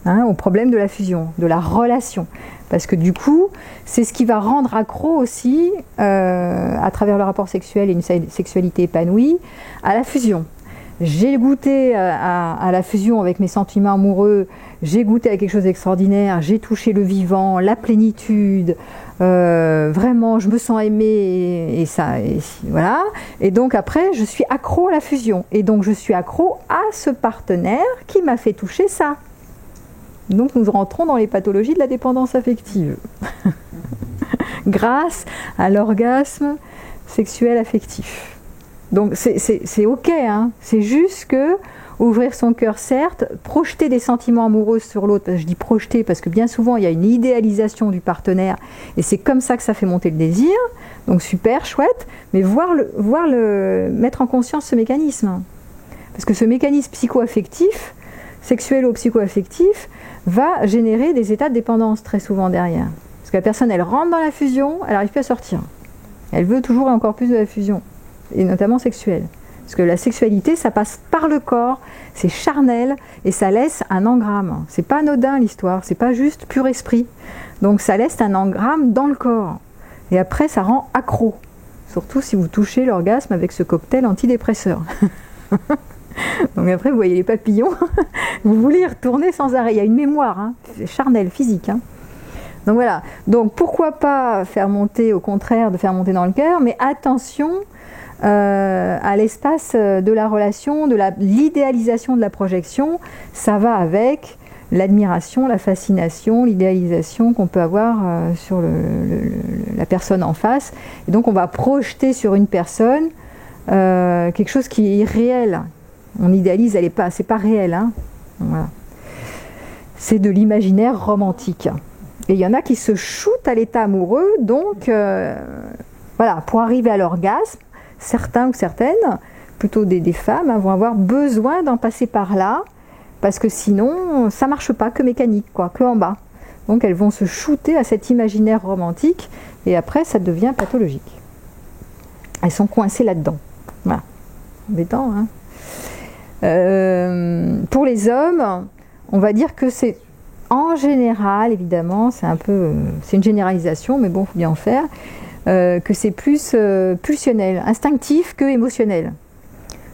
hein, au problème de la fusion, de la relation. Parce que du coup, c'est ce qui va rendre accro aussi, à travers le rapport sexuel et une sexualité épanouie, à la fusion. J'ai goûté à la fusion avec mes sentiments amoureux, j'ai goûté à quelque chose d'extraordinaire, j'ai touché le vivant, la plénitude, vraiment je me sens aimée voilà. Et donc après je suis accro à la fusion et donc je suis accro à ce partenaire qui m'a fait toucher ça. Donc nous rentrons dans les pathologies de la dépendance affective grâce à l'orgasme sexuel affectif. Donc c'est ok, hein. C'est juste que ouvrir son cœur, certes, projeter des sentiments amoureux sur l'autre, je dis projeter parce que bien souvent il y a une idéalisation du partenaire et c'est comme ça que ça fait monter le désir, donc super, chouette, mais mettre en conscience ce mécanisme. Parce que ce mécanisme psycho-affectif, sexuel ou psycho-affectif, va générer des états de dépendance très souvent derrière. Parce que la personne, elle rentre dans la fusion, elle n'arrive plus à sortir. Elle veut toujours et encore plus de la fusion. Et notamment sexuelle. Parce que la sexualité, ça passe par le corps, c'est charnel, et ça laisse un engramme. C'est pas anodin l'histoire, c'est pas juste pur esprit. Donc ça laisse un engramme dans le corps. Et après, ça rend accro. Surtout si vous touchez l'orgasme avec ce cocktail antidépresseur. Donc après, vous voyez les papillons, vous voulez y retourner sans arrêt. Il y a une mémoire, hein, charnelle, physique. Hein. Donc voilà. Donc pourquoi pas faire monter, au contraire, de faire monter dans le cœur, mais attention à l'espace de la relation, de l'idéalisation de la projection, ça va avec l'admiration, la fascination, l'idéalisation qu'on peut avoir sur la personne en face. Et donc on va projeter sur une personne quelque chose qui est irréel. On idéalise, c'est pas réel. Hein. Voilà. C'est de l'imaginaire romantique. Et il y en a qui se shootent à l'état amoureux, donc voilà, pour arriver à l'orgasme, certains ou certaines, plutôt des femmes, hein, vont avoir besoin d'en passer par là, parce que sinon, ça marche pas, que mécanique, quoi, que en bas. Donc elles vont se shooter à cet imaginaire romantique, et après ça devient pathologique. Elles sont coincées là-dedans. Voilà. Embêtant, hein. Pour les hommes, on va dire que c'est en général, évidemment, c'est une généralisation, mais bon, il faut bien en faire, que c'est plus pulsionnel, instinctif que émotionnel.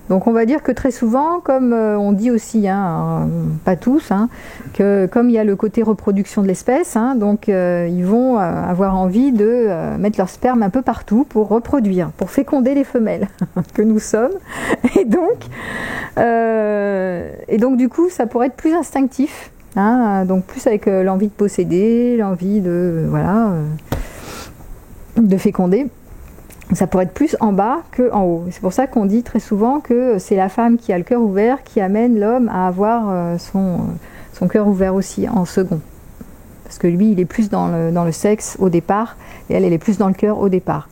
Donc on va dire que très souvent, comme on dit aussi, pas tous, que comme il y a le côté reproduction de l'espèce, donc ils vont avoir envie de mettre leur sperme un peu partout pour reproduire, pour féconder les femelles que nous sommes. Et donc du coup, ça pourrait être plus instinctif, donc plus avec l'envie de posséder, l'envie de féconder. Ça pourrait être plus en bas qu'en haut. C'est pour ça qu'on dit très souvent que c'est la femme qui a le cœur ouvert qui amène l'homme à avoir son cœur ouvert aussi en second. Parce que lui, il est plus dans le sexe au départ, et elle est plus dans le cœur au départ.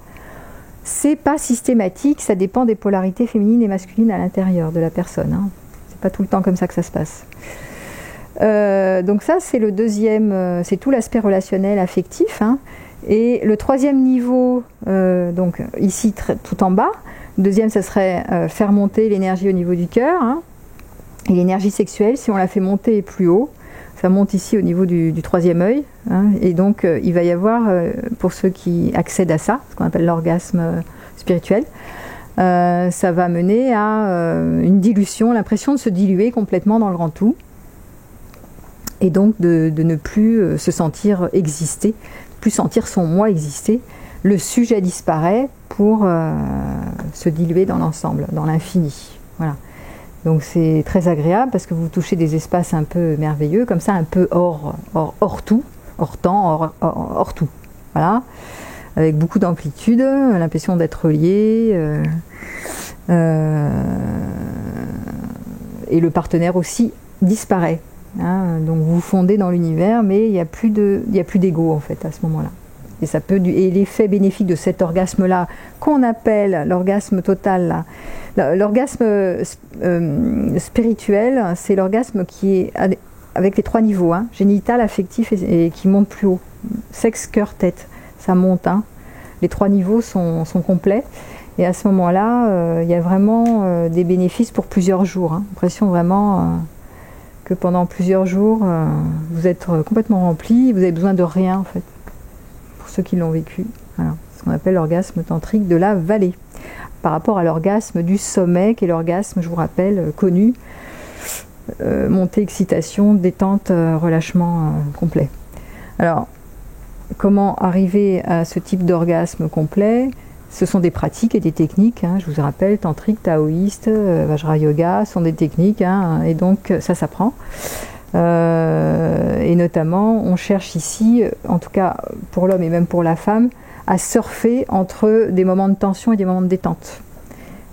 C'est pas systématique, ça dépend des polarités féminines et masculines à l'intérieur de la personne. C'est pas tout le temps comme ça que ça se passe. Donc ça, c'est le deuxième, c'est tout l'aspect relationnel, affectif. Et le troisième niveau, donc ici tout en bas, le deuxième, ça serait faire monter l'énergie au niveau du cœur. Et l'énergie sexuelle, si on la fait monter plus haut, ça monte ici au niveau du troisième œil. Et donc il va y avoir, pour ceux qui accèdent à ça, ce qu'on appelle l'orgasme spirituel, ça va mener à une dilution, l'impression de se diluer complètement dans le grand tout. Et donc de ne plus se sentir exister, plus sentir son moi exister. Le sujet disparaît pour se diluer dans l'ensemble, dans l'infini. Voilà. Donc c'est très agréable parce que vous touchez des espaces un peu merveilleux, comme ça, un peu hors tout, hors temps, hors tout. Voilà. Avec beaucoup d'amplitude, l'impression d'être relié. Et le partenaire aussi disparaît. Donc vous fondez dans l'univers, mais il n'y a plus d'ego en fait à ce moment-là. Et l'effet bénéfique de cet orgasme-là, qu'on appelle l'orgasme total, l'orgasme spirituel, c'est l'orgasme qui est avec les trois niveaux, génital, affectif et qui monte plus haut. Sexe, cœur, tête, ça monte. Les trois niveaux sont complets. Et à ce moment-là, il y a vraiment des bénéfices pour plusieurs jours. L'impression vraiment que pendant plusieurs jours, vous êtes complètement rempli, vous avez besoin de rien en fait, pour ceux qui l'ont vécu. Voilà, ce qu'on appelle l'orgasme tantrique de la vallée, par rapport à l'orgasme du sommet, qui est l'orgasme, je vous rappelle, connu, montée, excitation, détente, relâchement complet. Alors, comment arriver à ce type d'orgasme complet ? Ce sont des pratiques et des techniques, je vous rappelle, tantrique, taoïste, Vajra Yoga, sont des techniques, et donc ça s'apprend. Et notamment, on cherche ici, en tout cas pour l'homme et même pour la femme, à surfer entre des moments de tension et des moments de détente.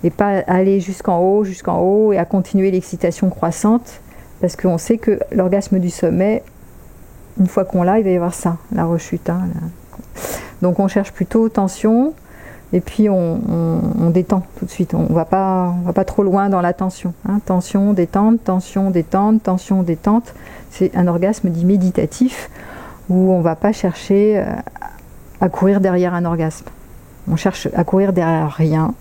Et pas aller jusqu'en haut, et à continuer l'excitation croissante, parce qu'on sait que l'orgasme du sommet, une fois qu'on l'a, il va y avoir ça, la rechute. Donc on cherche plutôt tension, et puis on détend tout de suite. On va pas trop loin dans la tension. Tension, détente, tension, détente, tension, détente. C'est un orgasme dit méditatif où on ne va pas chercher à courir derrière un orgasme. On cherche à courir derrière rien.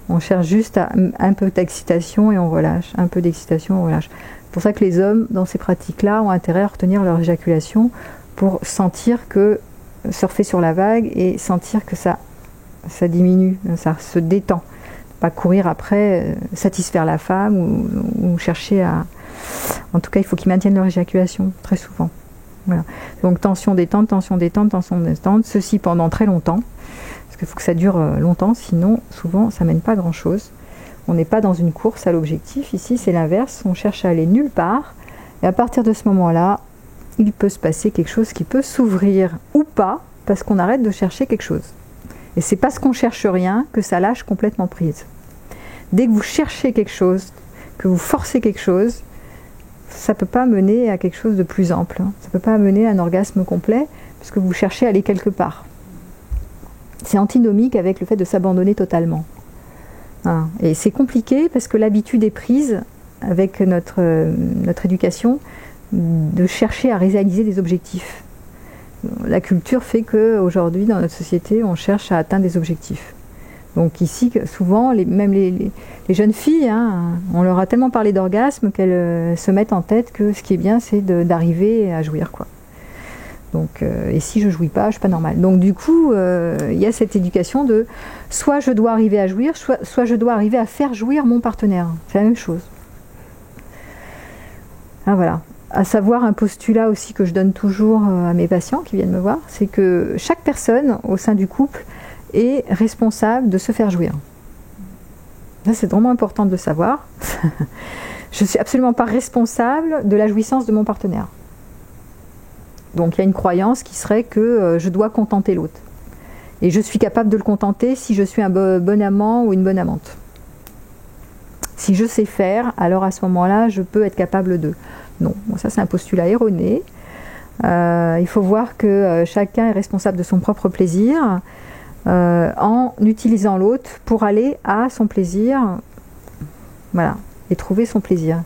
On cherche juste un peu d'excitation et on relâche. Un peu d'excitation, on relâche. C'est pour ça que les hommes, dans ces pratiques-là, ont intérêt à retenir leur éjaculation pour sentir que surfer sur la vague et sentir que ça diminue, ça se détend. Pas courir après, satisfaire la femme ou chercher à... En tout cas, il faut qu'ils maintiennent leur éjaculation, très souvent. Voilà. Donc tension, détente, tension, détente, tension, détente, ceci pendant très longtemps, parce qu'il faut que ça dure longtemps, sinon, souvent, ça mène pas à grand-chose. On n'est pas dans une course à l'objectif, ici c'est l'inverse, on cherche à aller nulle part, et à partir de ce moment-là, il peut se passer quelque chose qui peut s'ouvrir ou pas, parce qu'on arrête de chercher quelque chose. Et c'est parce qu'on cherche rien que ça lâche complètement prise. Dès que vous cherchez quelque chose, que vous forcez quelque chose, ça ne peut pas mener à quelque chose de plus ample. Ça ne peut pas mener à un orgasme complet, puisque vous cherchez à aller quelque part. C'est antinomique avec le fait de s'abandonner totalement. Et c'est compliqué parce que l'habitude est prise avec notre éducation de chercher à réaliser des objectifs. La culture fait qu'aujourd'hui, dans notre société, on cherche à atteindre des objectifs. Donc ici, souvent, même les jeunes filles, hein, on leur a tellement parlé d'orgasme qu'elles se mettent en tête que ce qui est bien, c'est d'arriver à jouir, quoi. Donc, et si je jouis pas, je suis pas normale. Donc du coup, il y a cette éducation de soit je dois arriver à jouir, soit je dois arriver à faire jouir mon partenaire. C'est la même chose. Ah, voilà. À savoir un postulat aussi que je donne toujours à mes patients qui viennent me voir, c'est que chaque personne au sein du couple est responsable de se faire jouir. Ça, c'est vraiment important de le savoir. Je ne suis absolument pas responsable de la jouissance de mon partenaire. Donc il y a une croyance qui serait que je dois contenter l'autre. Et je suis capable de le contenter si je suis un bon amant ou une bonne amante. Si je sais faire, alors à ce moment-là, je peux être capable de. Non, bon, ça c'est un postulat erroné. Il faut voir que chacun est responsable de son propre plaisir en utilisant l'autre pour aller à son plaisir, voilà, et trouver son plaisir.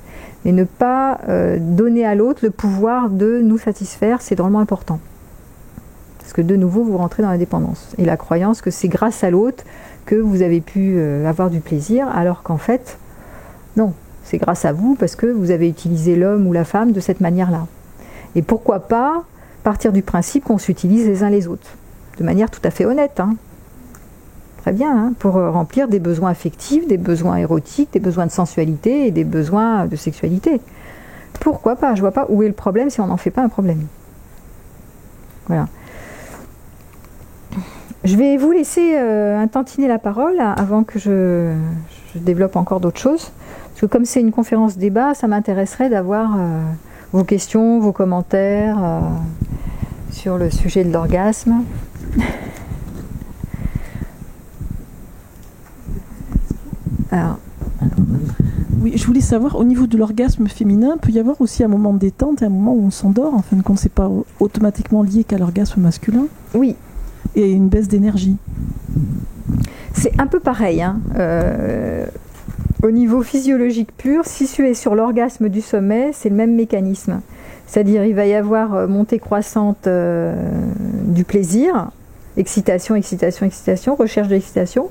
Et ne pas donner à l'autre le pouvoir de nous satisfaire, c'est drôlement important. Parce que de nouveau, vous rentrez dans la dépendance. Et la croyance que c'est grâce à l'autre que vous avez pu avoir du plaisir, alors qu'en fait, non, c'est grâce à vous parce que vous avez utilisé l'homme ou la femme de cette manière-là. Et pourquoi pas partir du principe qu'on s'utilise les uns les autres, de manière tout à fait honnête, hein. Très bien, hein, pour remplir des besoins affectifs, des besoins érotiques, des besoins de sensualité et des besoins de sexualité. Pourquoi pas? Je vois pas où est le problème si on n'en fait pas un problème. Voilà. Je vais vous laisser intentiner la parole avant que je développe encore d'autres choses. Parce que comme c'est une conférence débat, ça m'intéresserait d'avoir vos questions, vos commentaires sur le sujet de l'orgasme. Alors, oui, je voulais savoir, au niveau de l'orgasme féminin, peut y avoir aussi un moment de détente et un moment où on s'endort, en fin de compte, c'est pas automatiquement lié qu'à l'orgasme masculin? Oui. Et une baisse d'énergie. C'est un peu pareil, hein. Au niveau physiologique pur, si tu es sur l'orgasme du sommet, c'est le même mécanisme. C'est-à-dire, il va y avoir montée croissante du plaisir, excitation, excitation, excitation, recherche de l'excitation,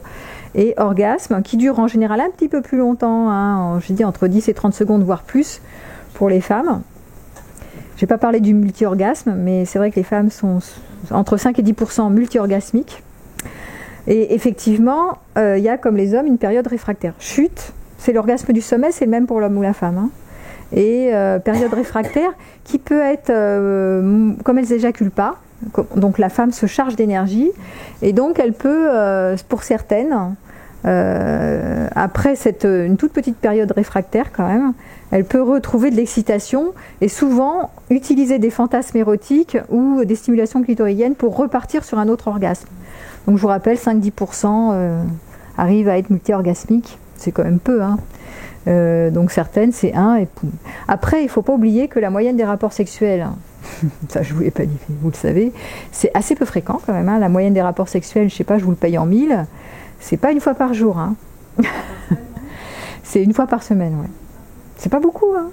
et orgasme, qui dure en général un petit peu plus longtemps, hein, je dis entre 10 et 30 secondes, voire plus, pour les femmes. Je n'ai pas parlé du multi-orgasme, mais c'est vrai que les femmes sont entre 5 et 10% multi-orgasmiques. Et effectivement, il y a, comme les hommes, une période réfractaire. Chute, c'est l'orgasme du sommet, c'est le même pour l'homme ou la femme, hein. Et période réfractaire qui peut être, comme elles n'éjaculent pas, donc la femme se charge d'énergie, et donc elle peut, pour certaines, après une toute petite période réfractaire quand même, elle peut retrouver de l'excitation et souvent utiliser des fantasmes érotiques ou des stimulations clitoridiennes pour repartir sur un autre orgasme. Donc je vous rappelle, 5-10% arrivent à être multi-orgasmiques, c'est quand même peu, hein. Donc certaines, c'est 1 et poum. Après, il ne faut pas oublier que la moyenne des rapports sexuels, ça je ne vous l'ai pas dit, vous le savez, c'est assez peu fréquent quand même, hein. La moyenne des rapports sexuels, je ne sais pas, je vous le paye en 1000, c'est pas une fois par jour, hein. C'est une fois par semaine, ouais. C'est pas beaucoup, hein.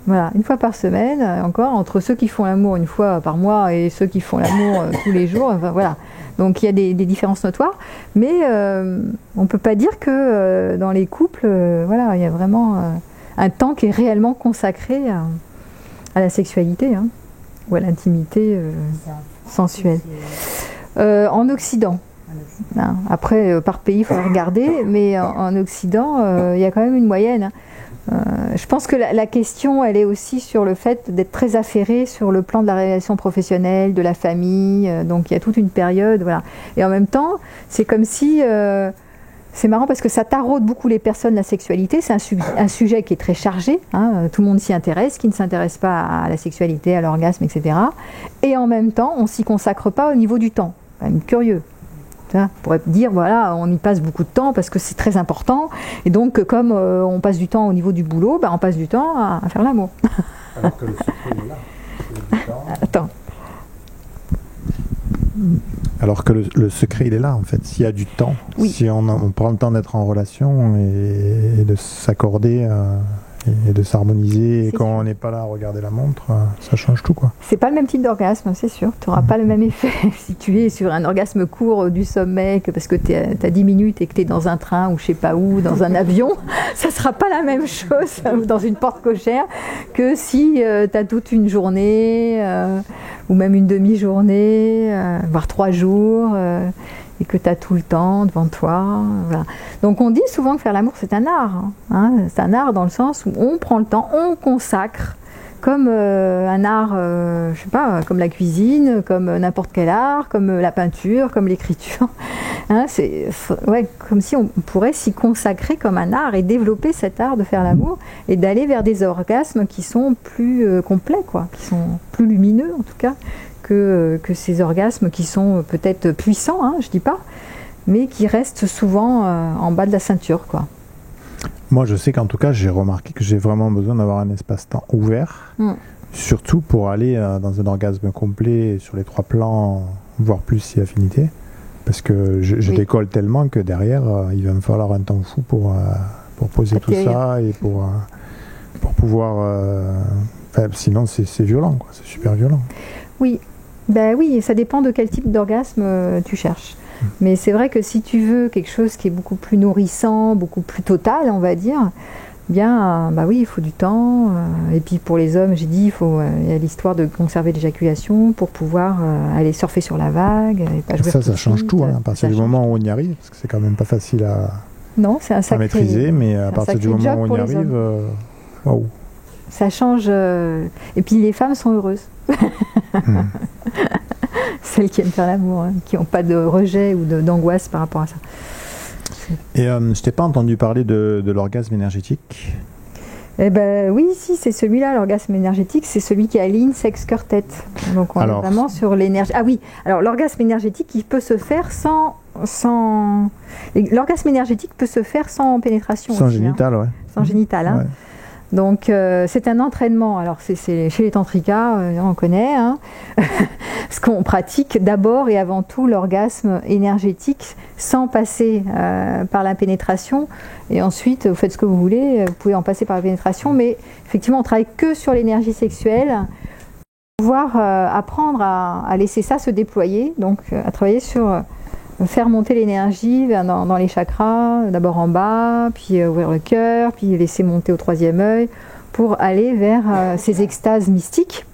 Voilà, une fois par semaine, encore, entre ceux qui font l'amour une fois par mois et ceux qui font l'amour tous les jours, enfin, voilà. Donc il y a des différences notoires, mais on ne peut pas dire que dans les couples, voilà, il y a vraiment un temps qui est réellement consacré à la sexualité, hein, ou à l'intimité sensuelle. En Occident. Hein, après, par pays, il faut regarder, mais en Occident, il y a quand même une moyenne, hein. Je pense que la question, elle est aussi sur le fait d'être très affairé sur le plan de la relation professionnelle, de la famille, donc il y a toute une période, voilà. Et en même temps, c'est comme si, c'est marrant parce que ça taraude beaucoup les personnes, la sexualité, c'est un sujet qui est très chargé, hein, tout le monde s'y intéresse, qui ne s'intéresse pas à la sexualité, à l'orgasme, etc. Et en même temps, on ne s'y consacre pas au niveau du temps, c'est quand même curieux. On pourrait dire, voilà, on y passe beaucoup de temps parce que c'est très important. Et donc, comme on passe du temps au niveau du boulot, on passe du temps à faire l'amour. Alors que le secret, il est là. Il y a du temps. Attends. Alors que le secret, il est là, en fait. S'il y a du temps, oui. Si on prend le temps d'être en relation et de s'accorder et de s'harmoniser. Et C'est quand sûr. on n'est pas là à regarder la montre, ça change tout, quoi. C'est pas le même type d'orgasme, c'est sûr. Tu n'auras pas le même effet si tu es sur un orgasme court du sommet que parce que tu as 10 minutes et que tu es dans un train ou je sais pas où, dans un avion. Ça sera pas la même chose ou dans une porte cochère que si tu as toute une journée ou même une demi-journée, voire 3 jours. Et que tu as tout le temps devant toi. Voilà. Donc on dit souvent que faire l'amour c'est un art. Hein. C'est un art dans le sens où on prend le temps, on consacre, comme un art, je sais pas, comme la cuisine, comme n'importe quel art, comme la peinture, comme l'écriture. Hein, c'est ouais, comme si on pourrait s'y consacrer comme un art et développer cet art de faire l'amour et d'aller vers des orgasmes qui sont plus complets, quoi, qui sont plus lumineux en tout cas. Que ces orgasmes qui sont peut-être puissants, hein, je dis pas, mais qui restent souvent en bas de la ceinture, quoi. Moi, je sais qu'en tout cas, j'ai remarqué que j'ai vraiment besoin d'avoir un espace-temps ouvert, surtout pour aller dans un orgasme complet sur les 3 plans, voire plus si affinité, parce que je décolle tellement que derrière, il va me falloir un temps fou pour poser tout ça et pour pouvoir... sinon, c'est violent, quoi. C'est super violent. Oui. Ben oui, ça dépend de quel type d'orgasme tu cherches. Mais c'est vrai que si tu veux quelque chose qui est beaucoup plus nourrissant, beaucoup plus total, on va dire, bien, bah oui, il faut du temps. Et puis pour les hommes, j'ai dit, il y a l'histoire de conserver l'éjaculation pour pouvoir aller surfer sur la vague. Et pas jouer ça change tout, hein, à partir du moment où on y arrive, parce que c'est quand même pas facile non, c'est un sacré, à maîtriser, mais à partir du moment où on y arrive, waouh. Ça change. Et puis les femmes sont heureuses. Celles qui aiment faire l'amour, hein, qui n'ont pas de rejet ou d'angoisse par rapport à ça. Et je t'ai pas entendu parler de l'orgasme énergétique. Eh ben oui, si, c'est celui-là, l'orgasme énergétique, c'est celui qui aligne sexe, cœur, tête. Donc on est vraiment sur l'énergie. Ah oui, alors l'orgasme énergétique, il peut se faire sans... L'orgasme énergétique peut se faire sans pénétration. Sans aussi, génital, hein. Ouais. Sans génital, hein. Ouais. Donc c'est un entraînement, alors c'est chez les tantrikas, on connaît, hein, parce qu'on pratique d'abord et avant tout l'orgasme énergétique sans passer par la pénétration, et ensuite vous faites ce que vous voulez, vous pouvez en passer par la pénétration, mais effectivement on travaille que sur l'énergie sexuelle, pour pouvoir apprendre à laisser ça se déployer, donc à travailler sur... faire monter l'énergie dans les chakras, d'abord en bas, puis ouvrir le cœur, puis laisser monter au 3e œil, pour aller vers ces extases mystiques,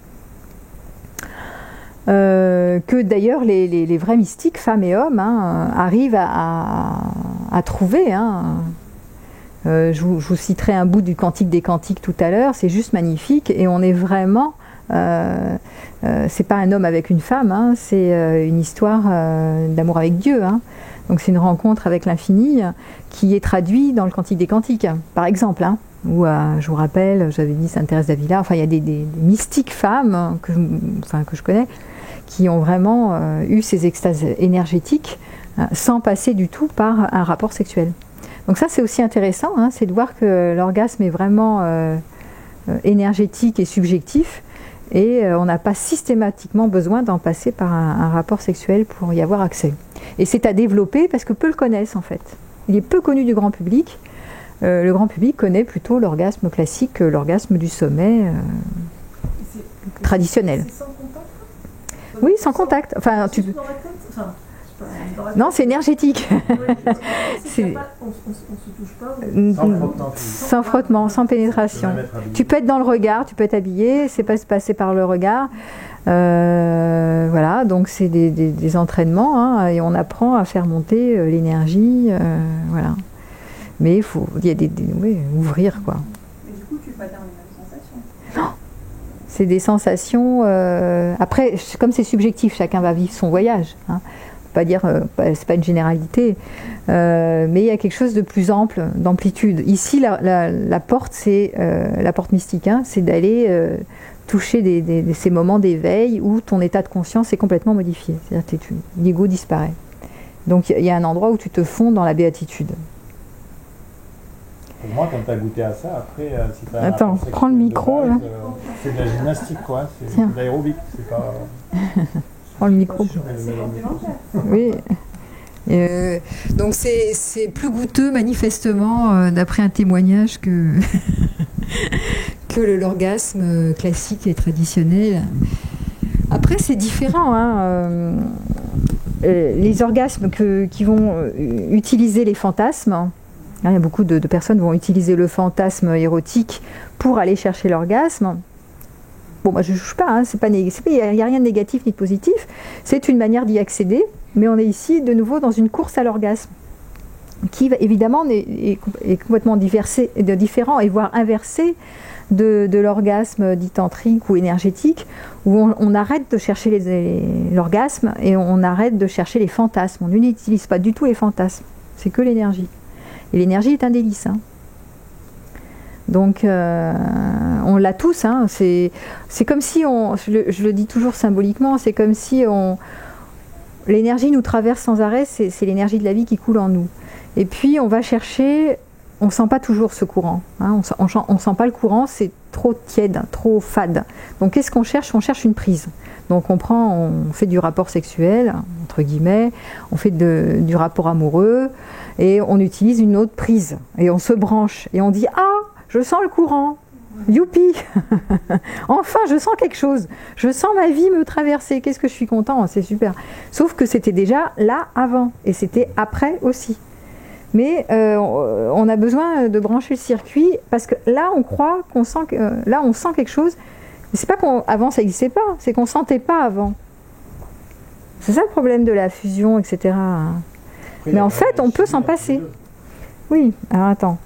que d'ailleurs les vrais mystiques, femmes et hommes, hein, arrivent à trouver. Hein. Je vous citerai un bout du Cantique des Cantiques tout à l'heure, c'est juste magnifique, et on est vraiment... c'est pas un homme avec une femme, hein, c'est une histoire d'amour avec Dieu. Hein. Donc c'est une rencontre avec l'infini qui est traduite dans le Cantique des Cantiques, par exemple. Hein, où je vous rappelle, j'avais dit Sainte Thérèse d'Avila. Enfin, il y a des mystiques femmes que je connais qui ont vraiment eu ces extases énergétiques sans passer du tout par un rapport sexuel. Donc ça, c'est aussi intéressant, hein, c'est de voir que l'orgasme est vraiment énergétique et subjectif. Et on n'a pas systématiquement besoin d'en passer par un rapport sexuel pour y avoir accès. Et c'est à développer parce que peu le connaissent en fait. Il est peu connu du grand public. Le grand public connaît plutôt l'orgasme classique que l'orgasme du sommet traditionnel. C'est sans contact ? Oui, sans contact. Enfin, non, c'est énergétique. Sans frottement, sans pénétration. Tu peux être dans le regard, tu peux être habillé, c'est pas se passer par le regard. Voilà, donc c'est des entraînements, hein, et on apprend à faire monter l'énergie. Voilà. Mais il y a ouvrir, quoi. Mais du coup, tu peux pas dire les mêmes sensations. Non. C'est des sensations. Après, comme c'est subjectif, chacun va vivre son voyage. Hein. Pas dire, c'est pas une généralité, mais il y a quelque chose de plus ample, d'amplitude. Ici, la porte, c'est la porte mystique, hein, c'est d'aller toucher ces moments d'éveil où ton état de conscience est complètement modifié. C'est-à-dire que l'ego disparaît. Donc il y a un endroit où tu te fonds dans la béatitude. Pour moi, quand tu as goûté à ça, après, si tu as Attends, prends le micro, base, là. C'est de la gymnastique, quoi. C'est de l'aérobic, c'est pas... Prends le micro. Oui. Donc c'est plus goûteux manifestement d'après un témoignage que que l'orgasme classique et traditionnel. Après, c'est différent. Hein. Les orgasmes qui vont utiliser les fantasmes, il y a beaucoup de personnes qui vont utiliser le fantasme érotique pour aller chercher l'orgasme. Bon, moi je ne juge pas, hein, il n'y a rien de négatif ni de positif, c'est une manière d'y accéder, mais on est ici de nouveau dans une course à l'orgasme, qui évidemment est complètement différent et voire inversé de l'orgasme dit tantrique ou énergétique, où on arrête de chercher l'orgasme et on arrête de chercher les fantasmes. On n'utilise pas du tout les fantasmes, c'est que l'énergie. Et l'énergie est un délice. Hein. Donc on l'a tous. Hein. C'est comme si, je le dis toujours symboliquement, c'est comme si l'énergie nous traverse sans arrêt, c'est l'énergie de la vie qui coule en nous. Et puis on va chercher, on ne sent pas toujours ce courant. Hein. On ne sent pas le courant, c'est trop tiède, trop fade. Donc qu'est-ce qu'on cherche ? On cherche une prise. Donc on fait du rapport sexuel, entre guillemets, on fait du rapport amoureux, et on utilise une autre prise. Et on se branche, et on dit « Ah, je sens le courant, youpi enfin je sens quelque chose, je sens ma vie me traverser, qu'est-ce que je suis content, c'est super ». Sauf que c'était déjà là avant, et c'était après aussi. Mais on a besoin de brancher le circuit, parce que là on croit qu'on sent là on sent quelque chose. Mais c'est pas qu'avant ça n'existait pas, c'est qu'on ne sentait pas avant. C'est ça le problème de la fusion, etc. Mais en fait, on peut s'en passer. Oui, alors attends.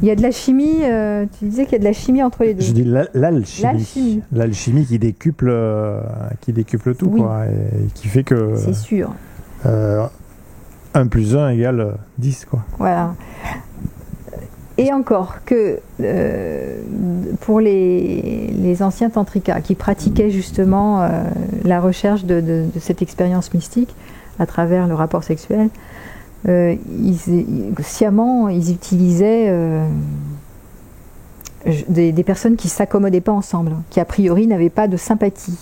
Il y a de la chimie, tu disais qu'il y a de la chimie entre les deux. Je dis l'alchimie. L'alchimie qui décuple tout, oui. Quoi, et qui fait que... C'est sûr. 1 plus 1 égale 10, quoi. Voilà. Et encore que pour les anciens tantrikas qui pratiquaient justement la recherche de cette expérience mystique à travers le rapport sexuel, sciemment ils utilisaient des personnes qui ne s'accommodaient pas ensemble, qui a priori n'avaient pas de sympathie.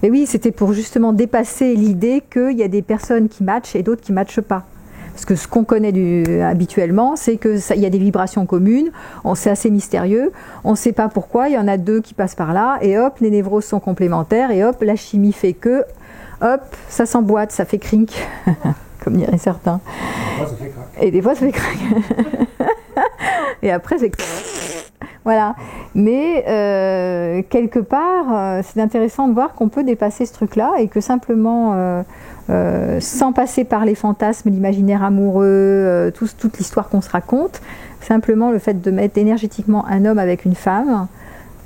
Mais oui, c'était pour justement dépasser l'idée qu'il y a des personnes qui matchent et d'autres qui ne matchent pas. Parce que ce qu'on connaît habituellement, c'est qu'il y a des vibrations communes, c'est assez mystérieux, on ne sait pas pourquoi, il y en a 2 qui passent par là, et hop, les névroses sont complémentaires, et hop, la chimie fait que, hop, ça s'emboîte, ça fait crink, comme diraient certains. Et des fois, ça fait crack. Et après, c'est... Voilà. Mais quelque part, c'est intéressant de voir qu'on peut dépasser ce truc-là, et que simplement... sans passer par les fantasmes, l'imaginaire amoureux, toute l'histoire qu'on se raconte, simplement le fait de mettre énergétiquement un homme avec une femme,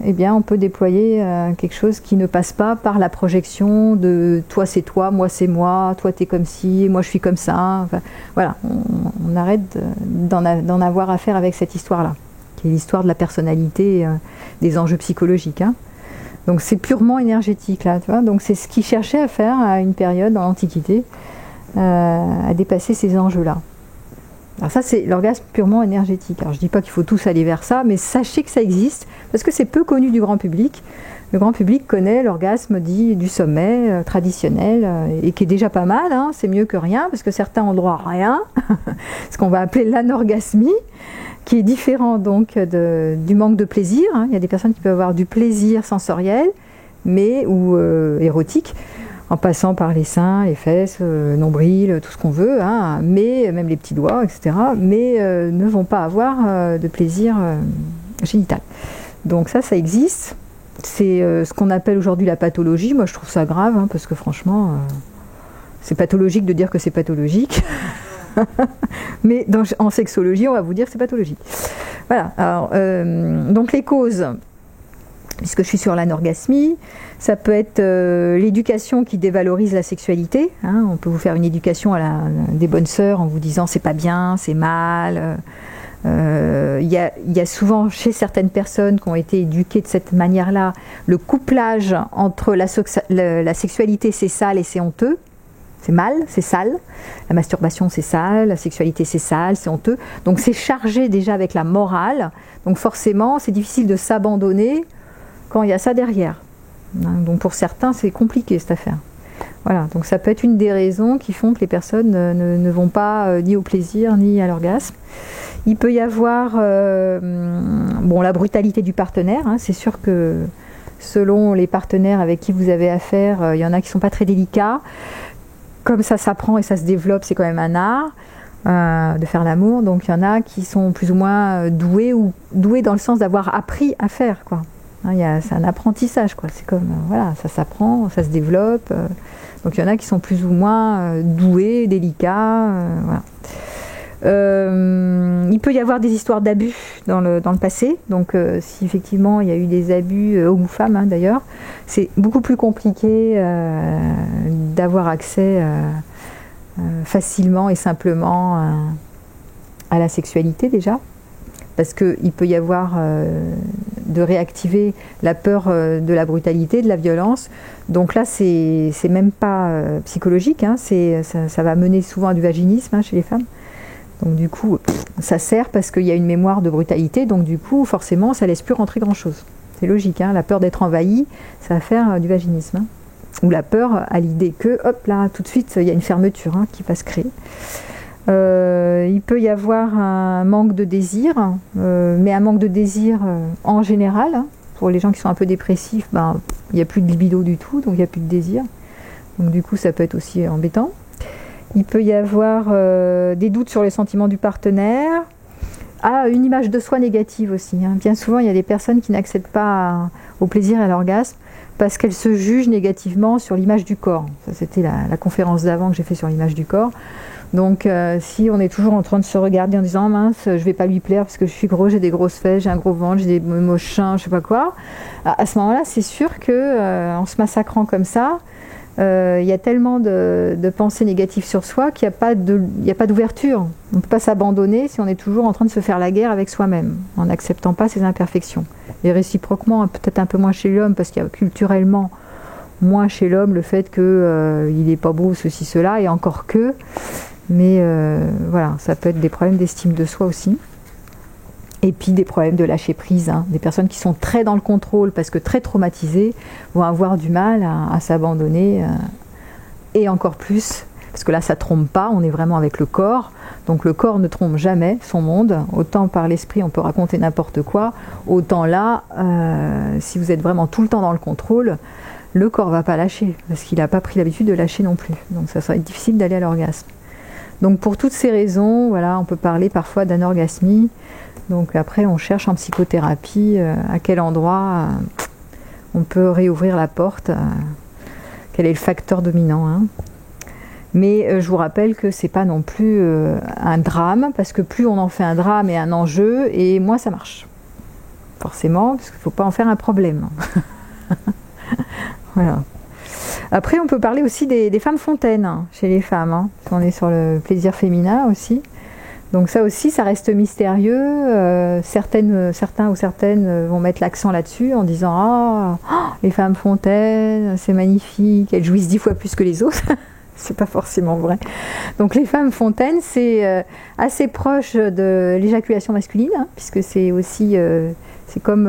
eh bien on peut déployer quelque chose qui ne passe pas par la projection de toi c'est toi, moi c'est moi, toi t'es comme ci, moi je suis comme ça. Enfin, voilà, on arrête d'en avoir affaire avec cette histoire-là, qui est l'histoire de la personnalité, des enjeux psychologiques. Hein. Donc c'est purement énergétique là, tu vois. Donc c'est ce qu'ils cherchaient à faire à une période dans l'Antiquité, à dépasser ces enjeux-là. Alors ça c'est l'orgasme purement énergétique. Alors je dis pas qu'il faut tous aller vers ça, mais sachez que ça existe, parce que c'est peu connu du grand public. Le grand public connaît l'orgasme dit du sommet traditionnel, et qui est déjà pas mal, hein. C'est mieux que rien, parce que certains ont droit à rien, ce qu'on va appeler l'anorgasmie, qui est différent donc du manque de plaisir. Hein. Il y a des personnes qui peuvent avoir du plaisir sensoriel ou érotique, en passant par les seins, les fesses, nombril, tout ce qu'on veut, hein, mais même les petits doigts, etc., mais ne vont pas avoir de plaisir génital. Donc ça existe. C'est ce qu'on appelle aujourd'hui la pathologie. Moi je trouve ça grave, hein, parce que franchement, c'est pathologique de dire que c'est pathologique. Mais en sexologie, on va vous dire que c'est pathologique. Voilà. Alors, donc les causes, puisque je suis sur l'anorgasmie, ça peut être l'éducation qui dévalorise la sexualité. Hein. On peut vous faire une éducation des bonnes sœurs en vous disant c'est pas bien, c'est mal. Il y a souvent chez certaines personnes qui ont été éduquées de cette manière-là, le couplage entre la sexualité c'est sale et c'est honteux. C'est mal, c'est sale. La masturbation, c'est sale. La sexualité, c'est sale, c'est honteux. Donc, c'est chargé déjà avec la morale. Donc, forcément, c'est difficile de s'abandonner quand il y a ça derrière. Donc, pour certains, c'est compliqué, cette affaire. Voilà, donc ça peut être une des raisons qui font que les personnes ne vont pas ni au plaisir ni à l'orgasme. Il peut y avoir la brutalité du partenaire. Hein. C'est sûr que selon les partenaires avec qui vous avez affaire, il y en a qui ne sont pas très délicats. Comme ça s'apprend et ça se développe, c'est quand même un art de faire l'amour. Donc il y en a qui sont plus ou moins doués, ou doués dans le sens d'avoir appris à faire, quoi. Hein, c'est un apprentissage, quoi. C'est comme, ça s'apprend, ça se développe. Donc il y en a qui sont plus ou moins doués, délicats. Voilà. Il peut y avoir des histoires d'abus dans le passé. Donc si effectivement il y a eu des abus hommes ou femmes, hein, d'ailleurs, c'est beaucoup plus compliqué d'avoir accès facilement et simplement à la sexualité déjà. Parce qu'il peut y avoir de réactiver la peur de la brutalité, de la violence. Donc là, c'est même pas psychologique, hein, ça va mener souvent à du vaginisme, hein, chez les femmes. Donc du coup, ça sert parce qu'il y a une mémoire de brutalité, donc du coup, forcément, ça laisse plus rentrer grand-chose. C'est logique, hein, la peur d'être envahi, ça va faire du vaginisme. Hein. Ou la peur à l'idée que, hop là, tout de suite, il y a une fermeture, hein, qui va se créer. Il peut y avoir un manque de désir, mais un manque de désir en général. Hein. Pour les gens qui sont un peu dépressifs, il n'y a plus de libido du tout, donc il n'y a plus de désir. Donc du coup, ça peut être aussi embêtant. Il peut y avoir des doutes sur les sentiments du partenaire. Une image de soi négative aussi. Hein. Bien souvent, il y a des personnes qui n'accèdent pas au plaisir et à l'orgasme parce qu'elles se jugent négativement sur l'image du corps. Ça, c'était la conférence d'avant que j'ai fait sur l'image du corps. Donc si on est toujours en train de se regarder en disant mince, je vais pas lui plaire parce que je suis gros, j'ai des grosses fesses, j'ai un gros ventre, j'ai des moches seins, je sais pas quoi, à ce moment-là, c'est sûr que en se massacrant comme ça, il y a tellement de pensées négatives sur soi qu'il n'y a pas d'ouverture. On ne peut pas s'abandonner si on est toujours en train de se faire la guerre avec soi-même, en n'acceptant pas ses imperfections. Et réciproquement, peut-être un peu moins chez l'homme, parce qu'il y a culturellement moins chez l'homme le fait qu'il n'est pas beau, ceci, cela, et encore que. Mais voilà, ça peut être des problèmes d'estime de soi aussi. Et puis des problèmes de lâcher prise. Hein. Des personnes qui sont très dans le contrôle parce que très traumatisées vont avoir du mal à s'abandonner. Et encore plus, parce que là ça ne trompe pas, on est vraiment avec le corps. Donc le corps ne trompe jamais son monde. Autant par l'esprit on peut raconter n'importe quoi, autant là, si vous êtes vraiment tout le temps dans le contrôle, le corps ne va pas lâcher, parce qu'il n'a pas pris l'habitude de lâcher non plus. Donc ça va être difficile d'aller à l'orgasme. Donc pour toutes ces raisons, voilà, on peut parler parfois d'anorgasmie. Donc après, on cherche en psychothérapie à quel endroit on peut réouvrir la porte, quel est le facteur dominant. Hein. Mais je vous rappelle que c'est pas non plus un drame, parce que plus on en fait un drame et un enjeu, et moins ça marche. Forcément, parce qu'il ne faut pas en faire un problème. Voilà. Après, on peut parler aussi des femmes fontaines chez les femmes. Hein. On est sur le plaisir féminin aussi. Donc ça aussi, ça reste mystérieux. Certains ou certaines vont mettre l'accent là-dessus en disant les femmes fontaines, c'est magnifique, elles jouissent 10 fois plus que les autres. C'est pas forcément vrai. Donc les femmes fontaines, c'est assez proche de l'éjaculation masculine, hein, puisque c'est aussi... c'est comme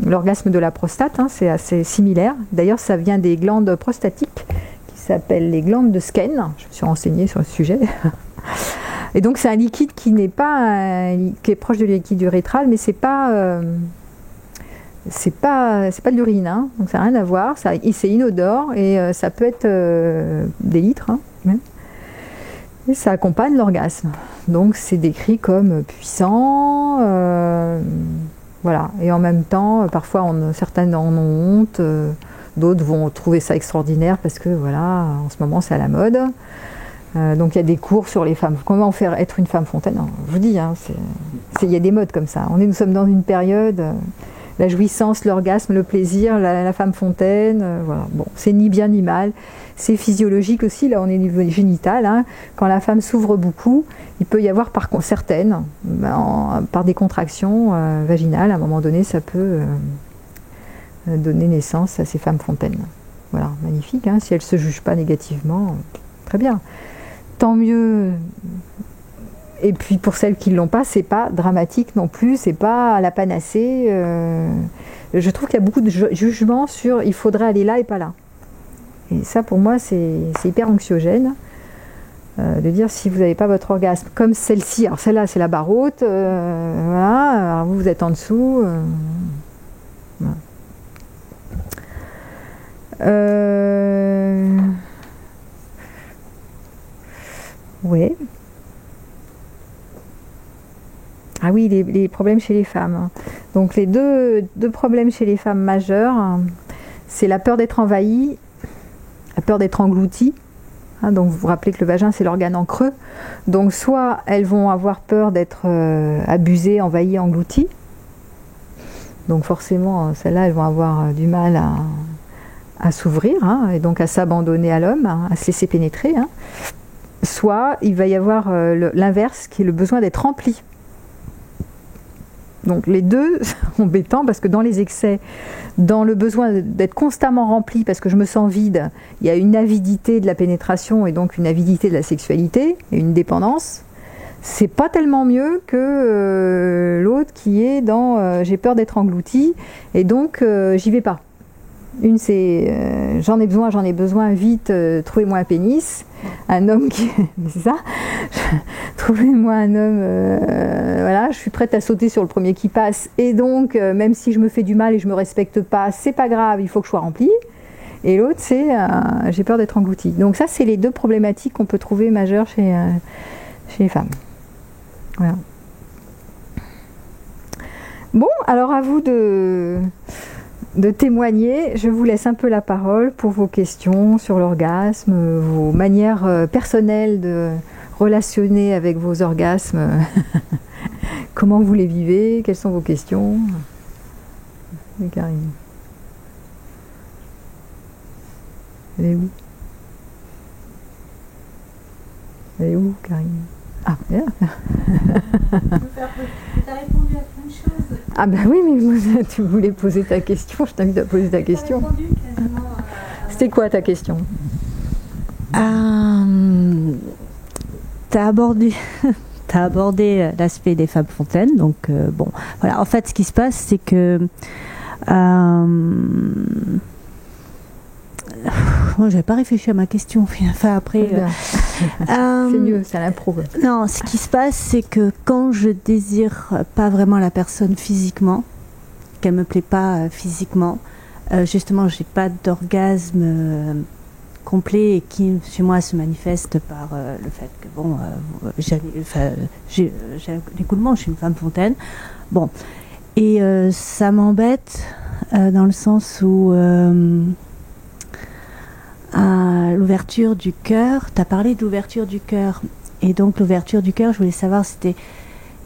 l'orgasme de la prostate, hein, c'est assez similaire. D'ailleurs, ça vient des glandes prostatiques qui s'appellent les glandes de Skene. Je me suis renseignée sur le sujet. Et donc, c'est un liquide qui n'est pas qui est proche du liquide urétral, mais c'est pas de l'urine, hein, donc ça n'a rien à voir. C'est inodore et ça peut être des litres, hein, même. Et ça accompagne l'orgasme. Donc, c'est décrit comme puissant. Voilà, et en même temps, parfois certaines en ont honte, d'autres vont trouver ça extraordinaire parce que voilà, en ce moment c'est à la mode. Donc il y a des cours sur les femmes, comment faire être une femme fontaine. Non, je vous dis, hein, il y a des modes comme ça. Nous sommes dans une période, la jouissance, l'orgasme, le plaisir, la femme fontaine, voilà. Bon, c'est ni bien ni mal, c'est physiologique aussi, là on est au niveau génital, hein. Quand la femme s'ouvre beaucoup, il peut y avoir par des contractions vaginales, à un moment donné ça peut donner naissance à ces femmes fontaines. Voilà, magnifique, hein, si elles ne se jugent pas négativement, très bien. Tant mieux. Et puis pour celles qui ne l'ont pas, c'est pas dramatique non plus, c'est pas la panacée. Je trouve qu'il y a beaucoup de jugements sur il faudrait aller là et pas là. Et ça, pour moi, c'est hyper anxiogène. De dire si vous n'avez pas votre orgasme comme celle-ci, alors celle-là c'est la barre haute, voilà, alors vous êtes en dessous. Voilà. Ouais. Ah oui, les problèmes chez les femmes. Donc les deux problèmes chez les femmes majeurs, c'est la peur d'être envahie, la peur d'être engloutie. Donc vous vous rappelez que le vagin c'est l'organe en creux. Donc soit elles vont avoir peur d'être abusées, envahies, englouties. Donc forcément celles-là elles vont avoir du mal à s'ouvrir et donc à s'abandonner à l'homme, à se laisser pénétrer. Soit il va y avoir l'inverse qui est le besoin d'être rempli. Donc les deux sont embêtants parce que dans les excès, dans le besoin d'être constamment rempli parce que je me sens vide, il y a une avidité de la pénétration et donc une avidité de la sexualité et une dépendance. C'est pas tellement mieux que l'autre qui est dans j'ai peur d'être englouti et donc j'y vais pas. Une c'est j'en ai besoin vite, trouvez-moi un pénis, un homme qui c'est ça, trouvez-moi un homme voilà, je suis prête à sauter sur le premier qui passe et donc même si je me fais du mal et je me respecte pas, c'est pas grave, il faut que je sois remplie. Et l'autre c'est j'ai peur d'être engloutie. Donc ça c'est les deux problématiques qu'on peut trouver majeures chez les femmes. Voilà. Bon, alors à vous de témoigner. Je vous laisse un peu la parole pour vos questions sur l'orgasme, vos manières personnelles de relationner avec vos orgasmes. Comment vous les vivez? Quelles sont vos questions? Karine. Elle est où? Elle est où, Karine? Ah, bien. T'as répondu à plein de choses. Ah ben oui, mais tu voulais poser ta question, je t'invite à poser ta question. T'as répondu quasiment C'était quoi ta question? T'as abordé l'aspect des femmes fontaines, donc bon, voilà. En fait, ce qui se passe, c'est que moi, j'avais pas réfléchi à ma question. Enfin, après, c'est mieux, c'est à l'impro. Non, ce qui se passe, c'est que quand je désire pas vraiment la personne physiquement, qu'elle me plaît pas physiquement, justement, j'ai pas d'orgasme complet et qui chez moi se manifeste par le fait que bon, j'ai l'écoulement, je suis une femme fontaine. Bon, et ça m'embête dans le sens où à l'ouverture du cœur, tu as parlé de l'ouverture du cœur, et donc l'ouverture du cœur, je voulais savoir si c'était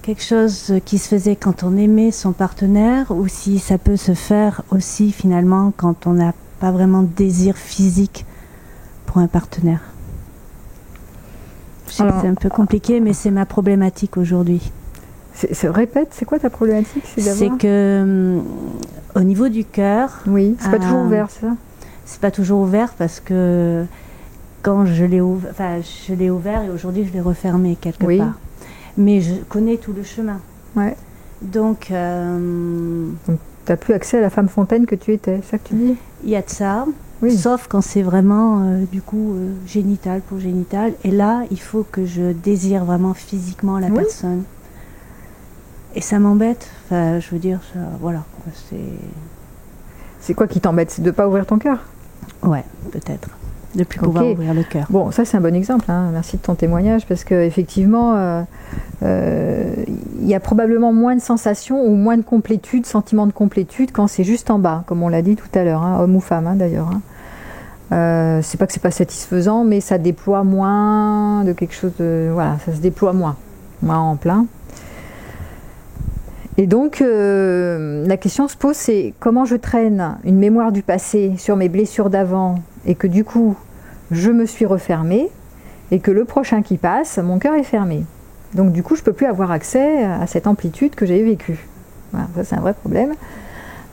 quelque chose qui se faisait quand on aimait son partenaire ou si ça peut se faire aussi finalement quand on n'a pas vraiment de désir physique pour un partenaire. Je sais que c'est un peu compliqué, mais c'est ma problématique aujourd'hui. Répète, c'est quoi ta problématique? C'est que au niveau du cœur... Oui, c'est pas toujours ouvert, c'est ça? C'est pas toujours ouvert parce que quand je l'ai ouvert et aujourd'hui je l'ai refermé quelque part. Mais je connais tout le chemin. Ouais. Donc tu n'as plus accès à la femme fontaine que tu étais, c'est ça que tu dis? Il y a de ça, sauf quand c'est vraiment du coup génital pour génital. Et là, il faut que je désire vraiment physiquement la personne. Et ça m'embête. Enfin, je veux dire, ça, voilà. C'est quoi qui t'embête? C'est de ne pas ouvrir ton cœur? Ouais, peut-être. De plus pouvoir ouvrir le cœur. Bon, ça c'est un bon exemple. Merci de ton témoignage parce qu'effectivement, il y a probablement moins de sensations ou moins de complétude, sentiment de complétude quand c'est juste en bas, comme on l'a dit tout à l'heure, homme ou femme d'ailleurs. C'est pas que c'est pas satisfaisant, mais ça déploie moins de quelque chose de... Voilà, ça se déploie moins en plein. Et donc, la question se pose, c'est comment je traîne une mémoire du passé sur mes blessures d'avant et que du coup, je me suis refermée et que le prochain qui passe, mon cœur est fermé. Donc du coup, je ne peux plus avoir accès à cette amplitude que j'ai vécue. Voilà, ça c'est un vrai problème.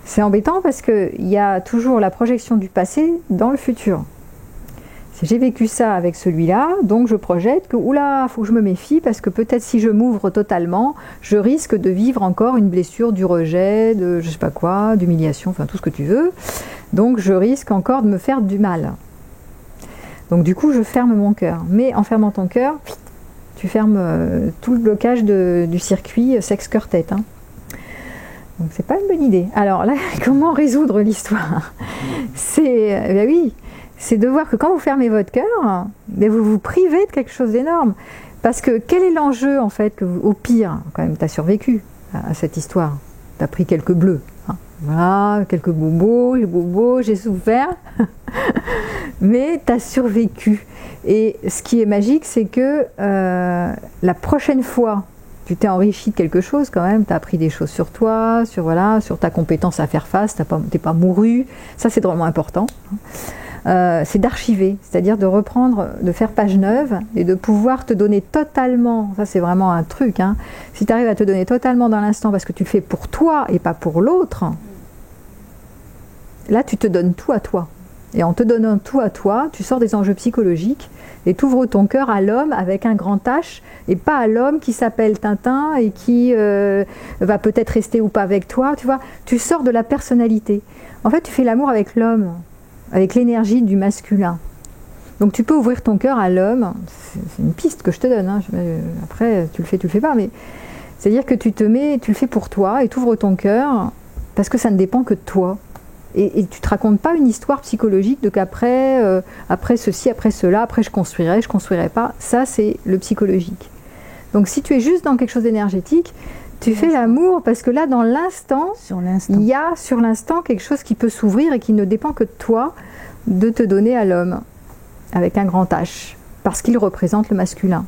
C'est embêtant parce qu'il y a toujours la projection du passé dans le futur. Si j'ai vécu ça avec celui-là, donc je projette que, oula, il faut que je me méfie parce que peut-être si je m'ouvre totalement, je risque de vivre encore une blessure du rejet, de je sais pas quoi, d'humiliation, enfin tout ce que tu veux. Donc je risque encore de me faire du mal. Donc du coup, je ferme mon cœur. Mais en fermant ton cœur, tu fermes tout le blocage du circuit sexe-cœur-tête. Hein. Donc c'est pas une bonne idée. Alors là, comment résoudre l'histoire? Ben oui, c'est de voir que quand vous fermez votre cœur, ben vous vous privez de quelque chose d'énorme. Parce que quel est l'enjeu en fait que au pire, quand même, tu as survécu à cette histoire. Tu as pris quelques bleus. Hein. Voilà, quelques bobos, j'ai souffert. Mais tu as survécu. Et ce qui est magique, c'est que la prochaine fois, tu t'es enrichi de quelque chose quand même, tu as appris des choses sur toi, sur ta compétence à faire face, tu n'es pas mouru. Ça, c'est vraiment important. C'est d'archiver, c'est-à-dire de reprendre, de faire page neuve et de pouvoir te donner totalement, ça c'est vraiment un truc, hein, si tu arrives à te donner totalement dans l'instant parce que tu le fais pour toi et pas pour l'autre, là tu te donnes tout à toi. Et en te donnant tout à toi, tu sors des enjeux psychologiques et tu ouvres ton cœur à l'homme avec un grand H et pas à l'homme qui s'appelle Tintin et qui va peut-être rester ou pas avec toi, tu vois. Tu sors de la personnalité. En fait, tu fais l'amour avec l'homme, avec l'énergie du masculin. Donc tu peux ouvrir ton cœur à l'homme, c'est une piste que je te donne, hein. Après tu le fais pas, mais c'est-à-dire que tu le fais pour toi et tu ouvres ton cœur parce que ça ne dépend que de toi. Et tu te racontes pas une histoire psychologique de qu'après, après ceci, après cela, après je construirai pas. Ça, c'est le psychologique. Donc si tu es juste dans quelque chose d'énergétique, tu fais l'amour parce que là, dans l'instant, il y a sur l'instant quelque chose qui peut s'ouvrir et qui ne dépend que de toi, de te donner à l'homme, avec un grand H, parce qu'il représente le masculin.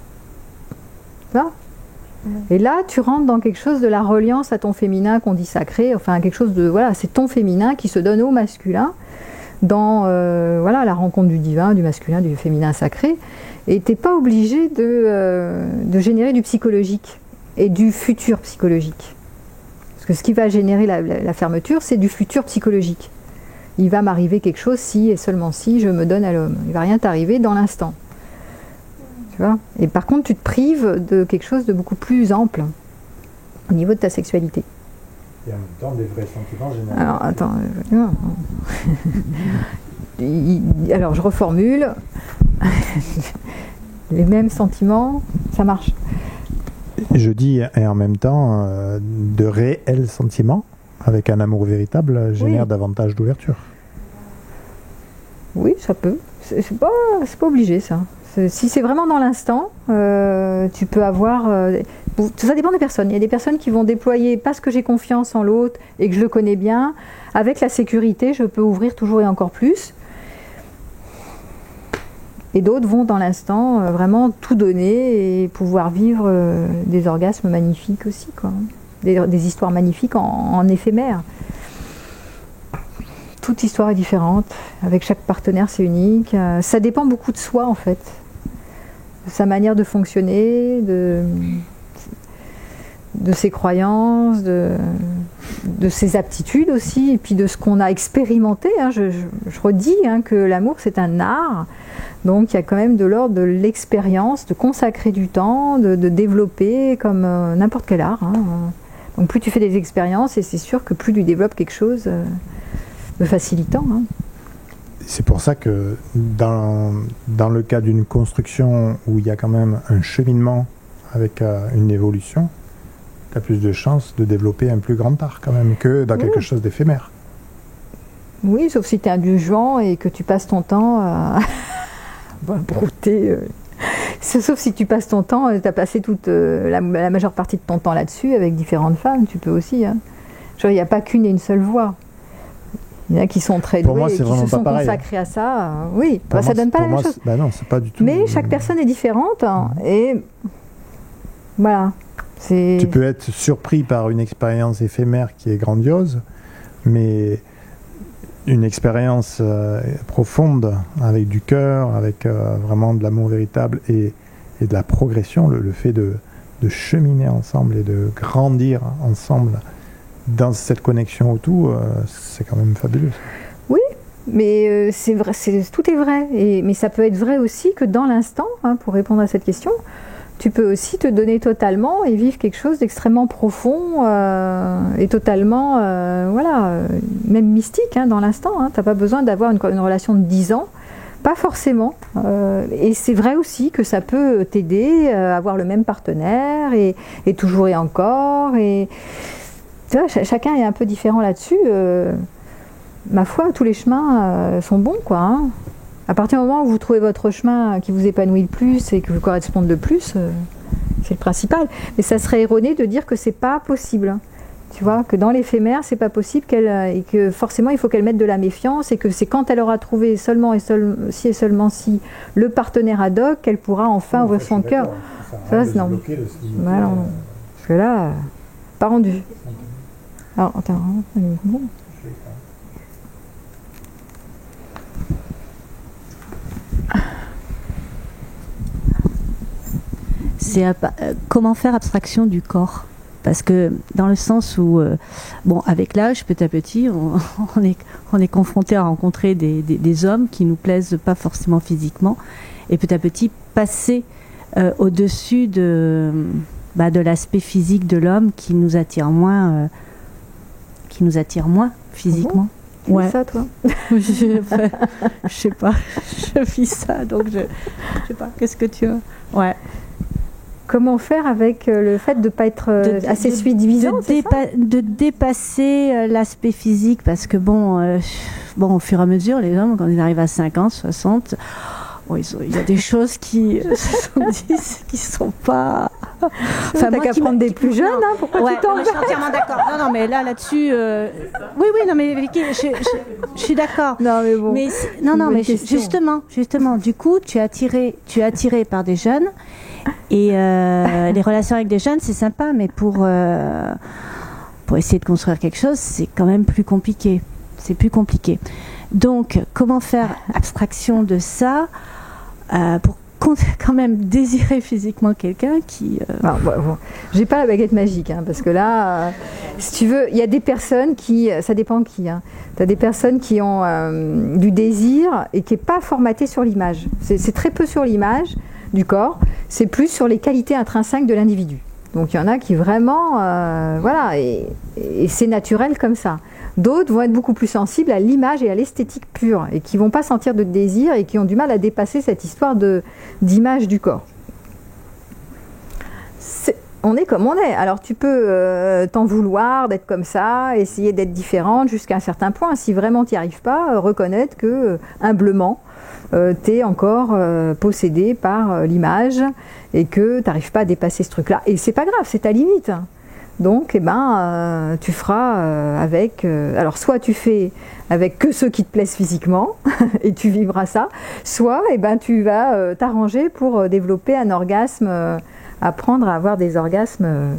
Tu vois ? Et là, tu rentres dans quelque chose de la reliance à ton féminin qu'on dit sacré, enfin quelque chose de, voilà, c'est ton féminin qui se donne au masculin dans la rencontre du divin, du masculin, du féminin sacré. Et tu n'es pas obligé de générer du psychologique et du futur psychologique. Parce que ce qui va générer la fermeture, c'est du futur psychologique. Il va m'arriver quelque chose si et seulement si je me donne à l'homme. Il ne va rien t'arriver dans l'instant. Tu vois ? Et par contre, tu te prives de quelque chose de beaucoup plus ample au niveau de ta sexualité. Et en même temps, des vrais sentiments généraux. Alors, attends. Alors, je reformule. Les mêmes sentiments, ça marche. Je dis, et en même temps, de réels sentiments, avec un amour véritable, génère davantage d'ouverture. Oui, ça peut. C'est pas obligé, ça. Si c'est vraiment dans l'instant, tu peux avoir... ça dépend des personnes. Il y a des personnes qui vont déployer parce que j'ai confiance en l'autre et que je le connais bien. Avec la sécurité, je peux ouvrir toujours et encore plus. Et d'autres vont dans l'instant vraiment tout donner et pouvoir vivre des orgasmes magnifiques aussi, quoi. Des histoires magnifiques en éphémère. Toute histoire est différente. Avec chaque partenaire, c'est unique. Ça dépend beaucoup de soi, en fait. De sa manière de fonctionner, de ses croyances, de ses aptitudes aussi, et puis de ce qu'on a expérimenté. Hein. Je redis que l'amour, c'est un art. Donc il y a quand même de l'ordre de l'expérience, de consacrer du temps, de développer comme n'importe quel art. Hein. Donc plus tu fais des expériences, et c'est sûr que plus tu développes quelque chose de facilitant. Hein. C'est pour ça que dans le cas d'une construction où il y a quand même un cheminement avec une évolution, tu as plus de chances de développer un plus grand art quand même que dans quelque chose d'éphémère. Oui, sauf si tu es indulgent et que tu passes ton temps à brouter. Sauf si tu passes ton temps, tu as passé toute la majeure partie de ton temps là-dessus avec différentes femmes, tu peux aussi. Hein. Genre, il n'y a pas qu'une et une seule voie. Il y en a qui sont très doués et qui se sont consacrés à ça. Oui, ça ne donne pas la même chose. Non, c'est pas du tout. Mais chaque personne est différente et voilà. Tu peux être surpris par une expérience éphémère qui est grandiose, mais une expérience profonde avec du cœur, avec vraiment de l'amour véritable et de la progression, le fait de cheminer ensemble et de grandir ensemble dans cette connexion au tout, c'est quand même fabuleux. Oui, mais c'est vrai, tout est vrai. Mais ça peut être vrai aussi que dans l'instant, hein, pour répondre à cette question, tu peux aussi te donner totalement et vivre quelque chose d'extrêmement profond et totalement, même mystique, hein, dans l'instant. Hein. Tu n'as pas besoin d'avoir une relation de 10 ans Pas forcément. Et c'est vrai aussi que ça peut t'aider à avoir le même partenaire et toujours et encore. Et tu vois, chacun est un peu différent là-dessus. Ma foi, tous les chemins sont bons, quoi. Hein. À partir du moment où vous trouvez votre chemin qui vous épanouit le plus et qui vous correspond le plus, c'est le principal. Mais ça serait erroné de dire que c'est pas possible. Tu vois, que dans l'éphémère, c'est pas possible et que forcément il faut qu'elle mette de la méfiance et que c'est quand elle aura trouvé seulement et seulement si le partenaire ad hoc qu'elle pourra enfin ouvrir son cœur. Ça, non. Voilà, parce que là, pas rendu. Alors, attends, bon. C'est comment faire abstraction du corps, parce que dans le sens où bon, avec l'âge, petit à petit, on est confronté à rencontrer des hommes qui nous plaisent pas forcément physiquement, et petit à petit passer au-dessus de l'aspect physique de l'homme qui nous attire moins physiquement. Tu vis ça, toi? Je sais pas, je vis ça, donc je sais pas. Qu'est-ce que tu as? Ouais. Comment faire avec le fait de ne pas être assez séduisant, de dépasser l'aspect physique, parce que bon, au fur et à mesure, les hommes, quand ils arrivent à 50, 60, bon, il y a des choses qui sont pas... Enfin, t'as qu'à prendre des plus jeunes, hein, pourquoi tu t'en vas? Je suis entièrement d'accord. Non, mais là-dessus... Oui, non, mais Vicky, je suis d'accord. Non, mais bon. Mais justement, du coup, tu es attiré par des jeunes, et les relations avec des jeunes, c'est sympa, mais pour essayer de construire quelque chose, c'est quand même plus compliqué. C'est plus compliqué. Donc, comment faire abstraction de ça pour quand même désirer physiquement quelqu'un qui... Bon. J'ai pas la baguette magique, hein, parce que là, si tu veux, il y a des personnes qui... Ça dépend qui. Hein. Tu as des personnes qui ont du désir et qui n'est pas formaté sur l'image. C'est très peu sur l'image du corps, c'est plus sur les qualités intrinsèques de l'individu. Donc il y en a qui vraiment... voilà, et c'est naturel comme ça. D'autres vont être beaucoup plus sensibles à l'image et à l'esthétique pure et qui ne vont pas sentir de désir et qui ont du mal à dépasser cette histoire d'image du corps. On est comme on est. Alors tu peux t'en vouloir d'être comme ça, essayer d'être différente jusqu'à un certain point. Si vraiment tu n'y arrives pas, reconnaître que humblement, tu es encore possédé par l'image et que tu n'arrives pas à dépasser ce truc-là. Et c'est pas grave, c'est ta limite. Donc, tu feras avec... alors, soit tu fais avec que ceux qui te plaisent physiquement, et tu vivras ça, soit tu vas t'arranger pour développer un orgasme, apprendre à avoir des orgasmes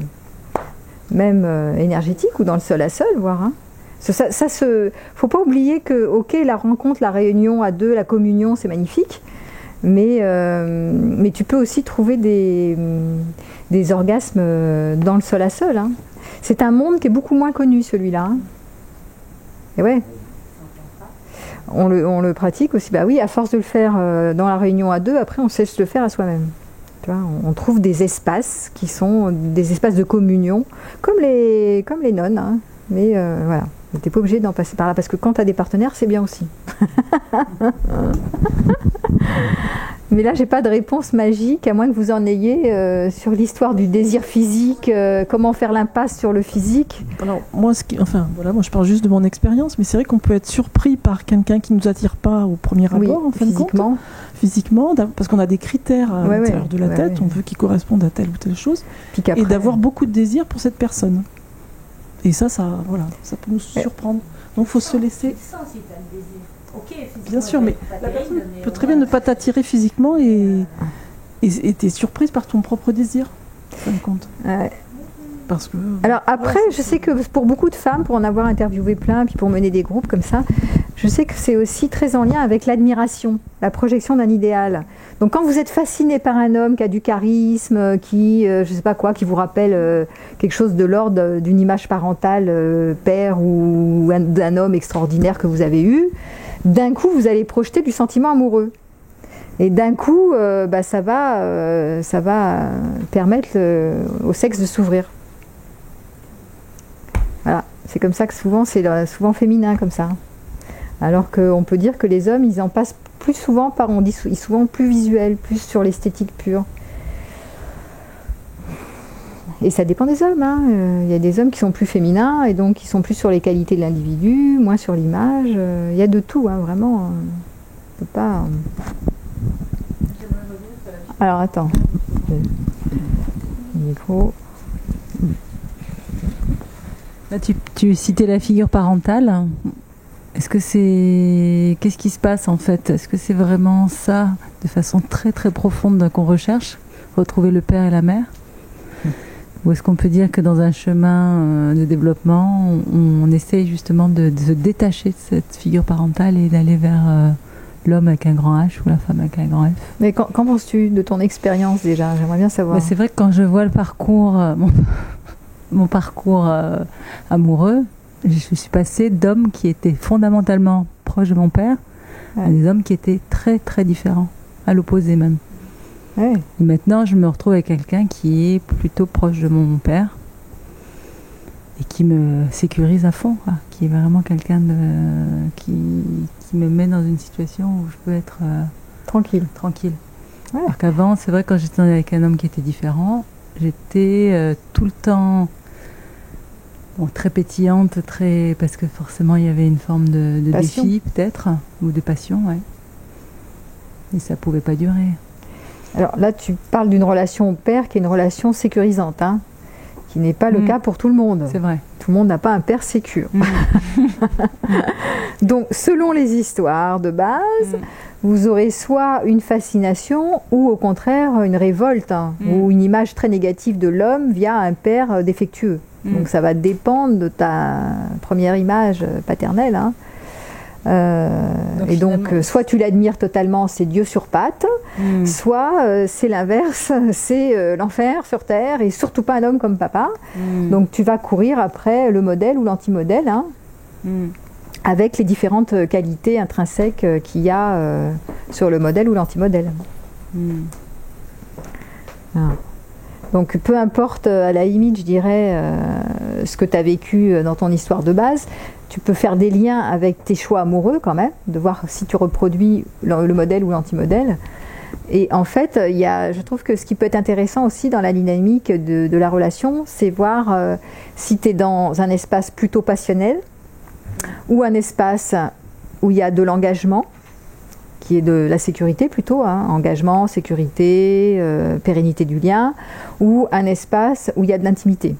même énergétiques ou dans le seul à seul, voire. Hein. Faut pas oublier que, ok, la rencontre, la réunion à deux, la communion, c'est magnifique, mais tu peux aussi trouver des orgasmes dans le seul à seul. Hein. C'est un monde qui est beaucoup moins connu, celui-là. Hein. Et ouais. On le pratique aussi. Bah oui, à force de le faire dans la réunion à deux, après on cesse de le faire à soi-même. Tu vois, on trouve des espaces qui sont des espaces de communion, comme les nonnes. Hein. Mais voilà, t'es pas obligé d'en passer par là, parce que quand tu as des partenaires, c'est bien aussi. Mais là, j'ai pas de réponse magique, à moins que vous en ayez sur l'histoire du désir physique, comment faire l'impasse sur le physique. Alors, moi, moi, je parle juste de mon expérience, mais c'est vrai qu'on peut être surpris par quelqu'un qui nous attire pas au premier abord, en fin de compte. Physiquement, parce qu'on a des critères à l'intérieur de la tête, on veut qu'ils correspondent à telle ou telle chose, et d'avoir beaucoup de désir pour cette personne. Et ça peut nous surprendre. Donc, il faut se laisser... Bien sûr, mais la personne peut très bien ne pas t'attirer physiquement et t'es surprise par ton propre désir, en fin de compte. Parce que, alors après, je sais que pour beaucoup de femmes, pour en avoir interviewé plein, puis pour mener des groupes comme ça, je sais que c'est aussi très en lien avec l'admiration, la projection d'un idéal. Donc quand vous êtes fasciné par un homme qui a du charisme, qui, je sais pas quoi, qui vous rappelle quelque chose de l'ordre d'une image parentale, père ou d'un homme extraordinaire que vous avez eu, d'un coup vous allez projeter du sentiment amoureux. Et d'un coup, ça va permettre au sexe de s'ouvrir. Voilà, c'est comme ça que souvent, c'est souvent féminin comme ça. Alors qu'on peut dire que les hommes, ils en passent plus souvent on dit souvent plus visuel, plus sur l'esthétique pure. Et ça dépend des hommes. Il y a des hommes qui sont plus féminins et donc qui sont plus sur les qualités de l'individu, moins sur l'image. Il y a de tout, vraiment. On peut pas. Alors attends. Micro. Là, tu citais la figure parentale. Est-ce que qu'est-ce qui se passe en fait? Est-ce que c'est vraiment ça, de façon très très profonde, qu'on recherche, retrouver le père et la mère? Ou est-ce qu'on peut dire que dans un chemin de développement, on essaye justement de se détacher de cette figure parentale et d'aller vers l'homme avec un grand H ou la femme avec un grand F? Mais qu'en penses-tu de ton expérience déjà? J'aimerais bien savoir. C'est vrai que quand je vois le parcours, mon parcours amoureux, je suis passée d'hommes qui étaient fondamentalement proches de mon père à des hommes qui étaient très très différents, à l'opposé même. Ouais. Et maintenant, je me retrouve avec quelqu'un qui est plutôt proche de mon père et qui me sécurise à fond, quoi. Qui est vraiment quelqu'un qui me met dans une situation où je peux être tranquille. Ouais. Alors qu'avant, c'est vrai, quand j'étais avec un homme qui était différent, j'étais tout le temps très pétillante, parce que forcément il y avait une forme de défi peut-être, ou de passion, ouais. Et ça pouvait pas durer. Alors là, tu parles d'une relation au père qui est une relation sécurisante, qui n'est pas le cas pour tout le monde. C'est vrai. Tout le monde n'a pas un père sécure. Donc, selon les histoires de base, vous aurez soit une fascination ou au contraire une révolte, ou une image très négative de l'homme via un père défectueux. Donc ça va dépendre de ta première image paternelle. Et donc, soit tu l'admires totalement, c'est Dieu sur pattes, soit c'est l'inverse, c'est l'enfer sur terre et surtout pas un homme comme papa. Donc tu vas courir après le modèle ou l'antimodèle, avec les différentes qualités intrinsèques qu'il y a sur le modèle ou l'antimodèle. Donc peu importe, à la limite, je dirais, ce que tu as vécu dans ton histoire de base, tu peux faire des liens avec tes choix amoureux quand même, de voir si tu reproduis le modèle ou l'antimodèle. Et en fait, je trouve que ce qui peut être intéressant aussi dans la dynamique de la relation, c'est voir si tu es dans un espace plutôt passionnel ou un espace où il y a de l'engagement, qui est de la sécurité plutôt, engagement, sécurité, pérennité du lien, ou un espace où il y a de l'intimité.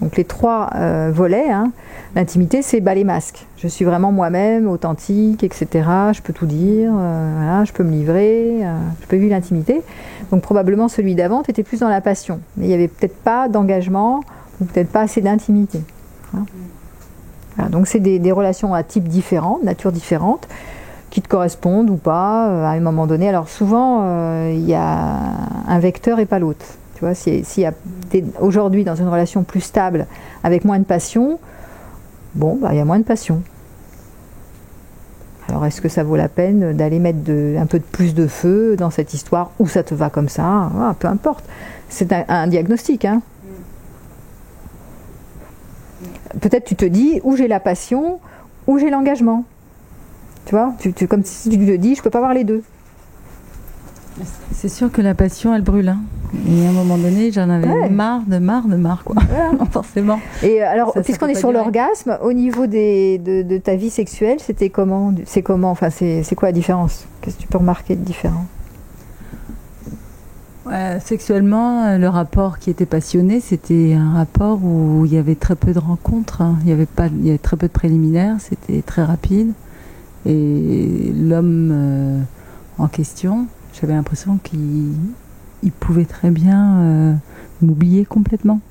Donc les trois volets, l'intimité c'est bas les masques. Je suis vraiment moi-même, authentique, etc. Je peux tout dire, je peux me livrer, je peux vivre l'intimité. Donc probablement celui d'avant, tu étais plus dans la passion. Mais il n'y avait peut-être pas d'engagement, ou peut-être pas assez d'intimité. Voilà, donc c'est des relations à type différent, nature différente, qui te correspondent ou pas à un moment donné. Alors souvent, il y a un vecteur et pas l'autre. Tu vois, si tu es aujourd'hui dans une relation plus stable, avec moins de passion, il y a moins de passion. Alors est-ce que ça vaut la peine d'aller mettre un peu plus de feu dans cette histoire, ou ça te va comme ça? Peu importe. C'est un diagnostic. Peut-être tu te dis, ou j'ai la passion, ou j'ai l'engagement. Tu vois, comme si tu te dis, je peux pas avoir les deux. C'est sûr que la passion, elle brûle. Et à un moment donné, j'en avais marre, quoi. Ouais. Forcément. Et alors, puisqu'on est sur l'orgasme, au niveau de ta vie sexuelle, c'était comment? C'est quoi la différence? Qu'est-ce que tu peux remarquer de différent? Sexuellement, le rapport qui était passionné, c'était un rapport où il y avait très peu de rencontres. Il y avait très peu de préliminaires, c'était très rapide. Et l'homme en question, j'avais l'impression qu'il pouvait très bien m'oublier complètement.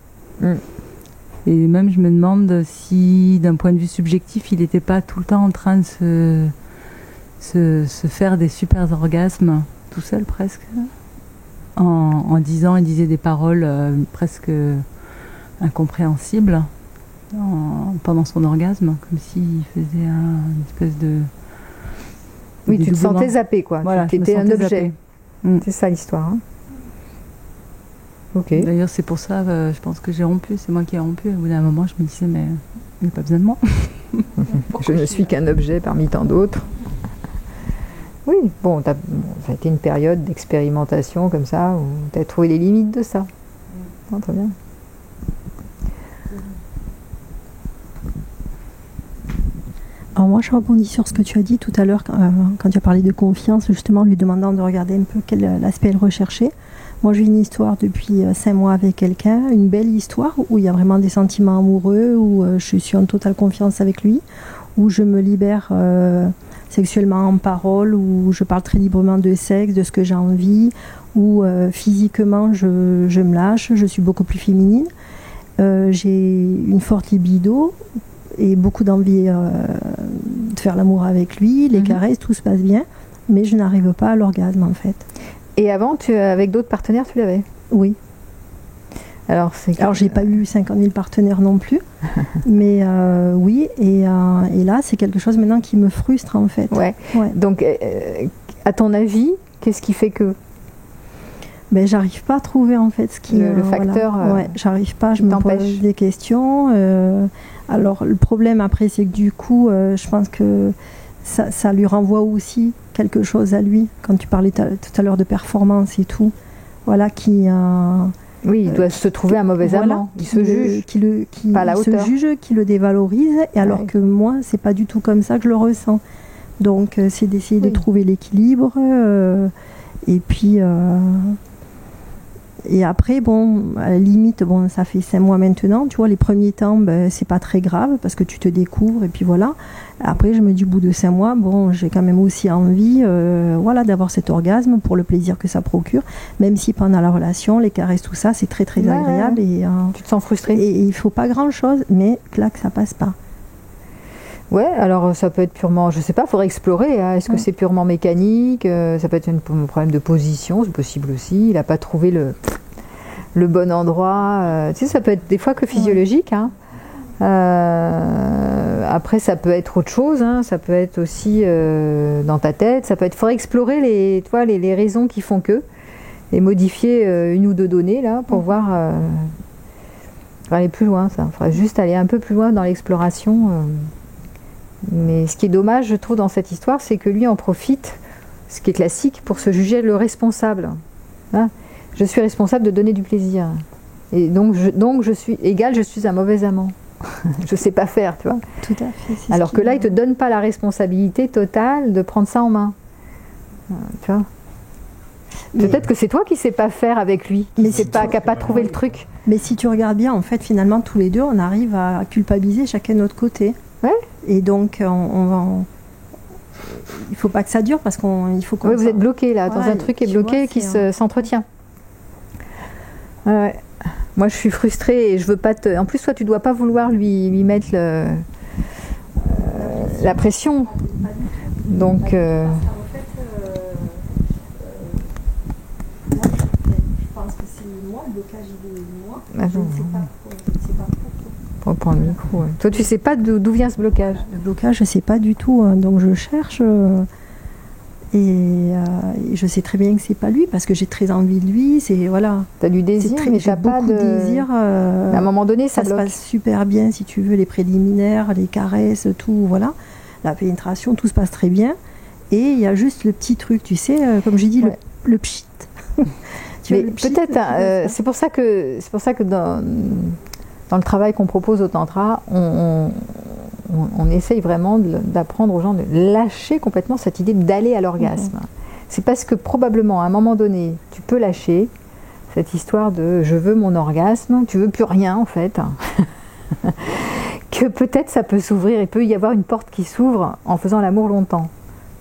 Et même je me demande si, d'un point de vue subjectif, il n'était pas tout le temps en train de se faire des super orgasmes, tout seul presque, en disant, il disait des paroles presque incompréhensibles pendant son orgasme, comme s'il faisait une espèce de... Oui, tu te sentais zappé, quoi. Voilà, tu étais un objet. C'est ça l'histoire. Ok. D'ailleurs, c'est pour ça, je pense que j'ai rompu. C'est moi qui ai rompu. Au bout d'un moment, je me disais, mais il n'y a pas besoin de moi. Je ne suis qu'un objet parmi tant d'autres. Oui, bon, ça a été une période d'expérimentation comme ça, où tu as trouvé les limites de ça. Non, très bien. Alors moi, je rebondis sur ce que tu as dit tout à l'heure quand tu as parlé de confiance, justement, lui demandant de regarder un peu quel aspect elle recherchait. Moi, j'ai une histoire depuis 5 mois avec quelqu'un, une belle histoire où il y a vraiment des sentiments amoureux, où je suis en totale confiance avec lui, où je me libère sexuellement en parole, où je parle très librement de sexe, de ce que j'ai envie, où physiquement je me lâche, je suis beaucoup plus féminine. J'ai une forte libido et beaucoup d'envie de faire l'amour avec lui, les caresses, tout se passe bien, mais je n'arrive pas à l'orgasme en fait. Et avant, avec d'autres partenaires, tu l'avais? Oui. Alors, j'ai pas eu 50 000 partenaires non plus, mais oui, et là, c'est quelque chose maintenant qui me frustre en fait. Ouais. Donc, à ton avis, qu'est-ce qui fait que? Ben, j'arrive pas à trouver en fait ce qui... Le facteur... Voilà. Ouais, j'arrive pas, je me pose des questions. Alors, le problème après, c'est que du coup, je pense que ça lui renvoie aussi quelque chose à lui, quand tu parlais tout à l'heure de performance et tout. Voilà, qui... oui, il doit se trouver un mauvais amant. Il se juge, pas à la hauteur. Se juge, qui le dévalorise, et alors que moi, c'est pas du tout comme ça que je le ressens. Donc, c'est d'essayer de trouver l'équilibre, et puis... Et après, bon, à la limite, bon, ça fait 5 mois maintenant, tu vois, les premiers temps, ben, c'est pas très grave, parce que tu te découvres, et puis voilà. Après, je me dis, au bout de 5 mois, bon, j'ai quand même aussi envie, voilà, d'avoir cet orgasme pour le plaisir que ça procure, même si pendant la relation, les caresses, tout ça, c'est très très agréable. Et, tu te sens frustrée. Et il faut pas grand-chose, mais clac, ça passe pas. Ouais, alors ça peut être purement, je sais pas, il faudrait explorer. Hein. Est-ce que c'est purement mécanique? Ça peut être un problème de position, c'est possible aussi. Il n'a pas trouvé le bon endroit. Tu sais, ça peut être des fois que physiologique. Hein. Après, ça peut être autre chose. Hein. Ça peut être aussi dans ta tête. Ça peut être. Il faudrait explorer les raisons qui font que et modifier une ou deux données là pour voir. Aller plus loin. Ça. Il faudrait juste aller un peu plus loin dans l'exploration. Mais ce qui est dommage, je trouve, dans cette histoire, c'est que lui en profite, ce qui est classique, pour se juger le responsable. Hein, je suis responsable de donner du plaisir. Et donc je suis égale, je suis un mauvais amant. Je sais pas faire, tu vois. Tout à fait. Alors que là, il te donne pas la responsabilité totale de prendre ça en main. Tu vois. Peut-être que c'est toi qui sais pas faire avec lui, qui n'a pas trouvé le truc. Mais si tu regardes bien, en fait, finalement, tous les deux, on arrive à culpabiliser chacun de notre côté. Ouais. Et donc, il ne faut pas que ça dure parce qu'il faut qu'on... Oui, vous êtes bloqué là, dans un truc qui est bloqué, qui s'entretient. Ouais. Moi, je suis frustrée et je veux pas te... En plus, toi, tu dois pas vouloir lui mettre la pression. Donc... Je pense que c'est moi, le blocage il est moi. Je ne sais pas. Pour prendre le micro. Ouais. Toi, tu sais pas d'où vient ce blocage? Le blocage, je sais pas du tout. Donc, je cherche et je sais très bien que c'est pas lui parce que j'ai très envie de lui. C'est voilà. T'as du désir, mais t'as pas de désir. À un moment donné, ça se passe super bien si tu veux, les préliminaires, les caresses, tout, voilà. La pénétration, tout se passe très bien. Et il y a juste le petit truc, tu sais, comme j'ai dit, le pchit. Mais peut-être, c'est pour ça que dans le travail qu'on propose au Tantra, on essaye vraiment d'apprendre aux gens de lâcher complètement cette idée d'aller à l'orgasme. C'est parce que probablement, à un moment donné, tu peux lâcher cette histoire de « je veux mon orgasme », tu veux plus rien en fait, que peut-être ça peut s'ouvrir, il peut y avoir une porte qui s'ouvre en faisant l'amour longtemps.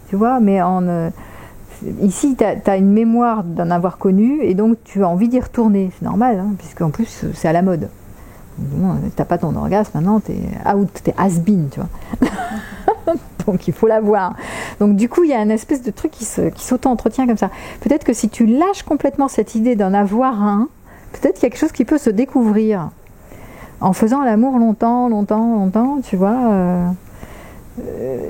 Tu vois, mais ici, tu as une mémoire d'en avoir connu et donc tu as envie d'y retourner. C'est normal, hein, puisqu'en plus, c'est à la mode. T'as pas ton orgasme, maintenant t'es out, t'es has-been, tu vois. Donc il faut l'avoir. Donc du coup, il y a une espèce de truc qui s'auto-entretient comme ça. Peut-être que si tu lâches complètement cette idée d'en avoir un, peut-être qu'il y a quelque chose qui peut se découvrir. En faisant l'amour longtemps, tu vois.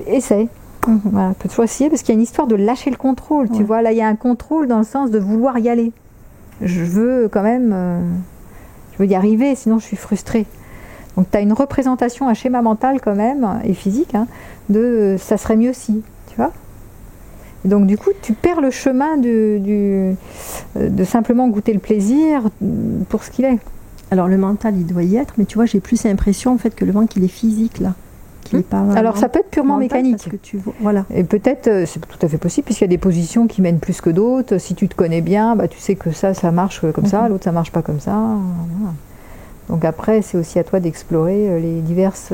Essaye. Voilà, peut toujours essayer parce qu'il y a une histoire de lâcher le contrôle, tu vois. Là, il y a un contrôle dans le sens de vouloir y aller. Je veux quand même... je veux y arriver, sinon je suis frustrée. Donc tu as une représentation, un schéma mental quand même, et physique, hein, de ça serait mieux si, tu vois. Et donc du coup, tu perds le chemin de simplement goûter le plaisir pour ce qu'il est. Alors le mental, il doit y être, mais tu vois, j'ai plus l'impression en fait que le manque, il est physique là. Est pas alors ça peut être purement mécanique. Voilà. Et peut-être, c'est tout à fait possible, puisqu'il y a des positions qui mènent plus que d'autres. Si tu te connais bien, bah, tu sais que ça marche comme ça, l'autre ça marche pas comme ça. Voilà. Donc après, c'est aussi à toi d'explorer les diverses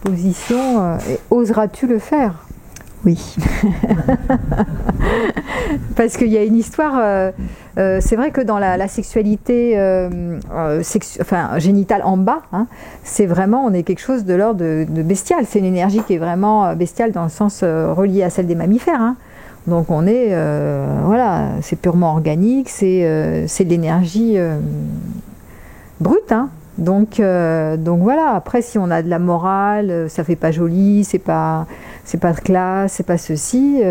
positions. Et oseras-tu le faire ? Oui. Parce qu'il y a une histoire, c'est vrai que dans la sexualité génitale en bas, hein, c'est vraiment, on est quelque chose de l'ordre de bestial. C'est une énergie qui est vraiment bestiale dans le sens relié à celle des mammifères. Hein. Donc on est, voilà, c'est purement organique, c'est de l'énergie brute. Hein. Donc voilà, après si on a de la morale, ça fait pas joli, c'est pas de classe, c'est pas ceci.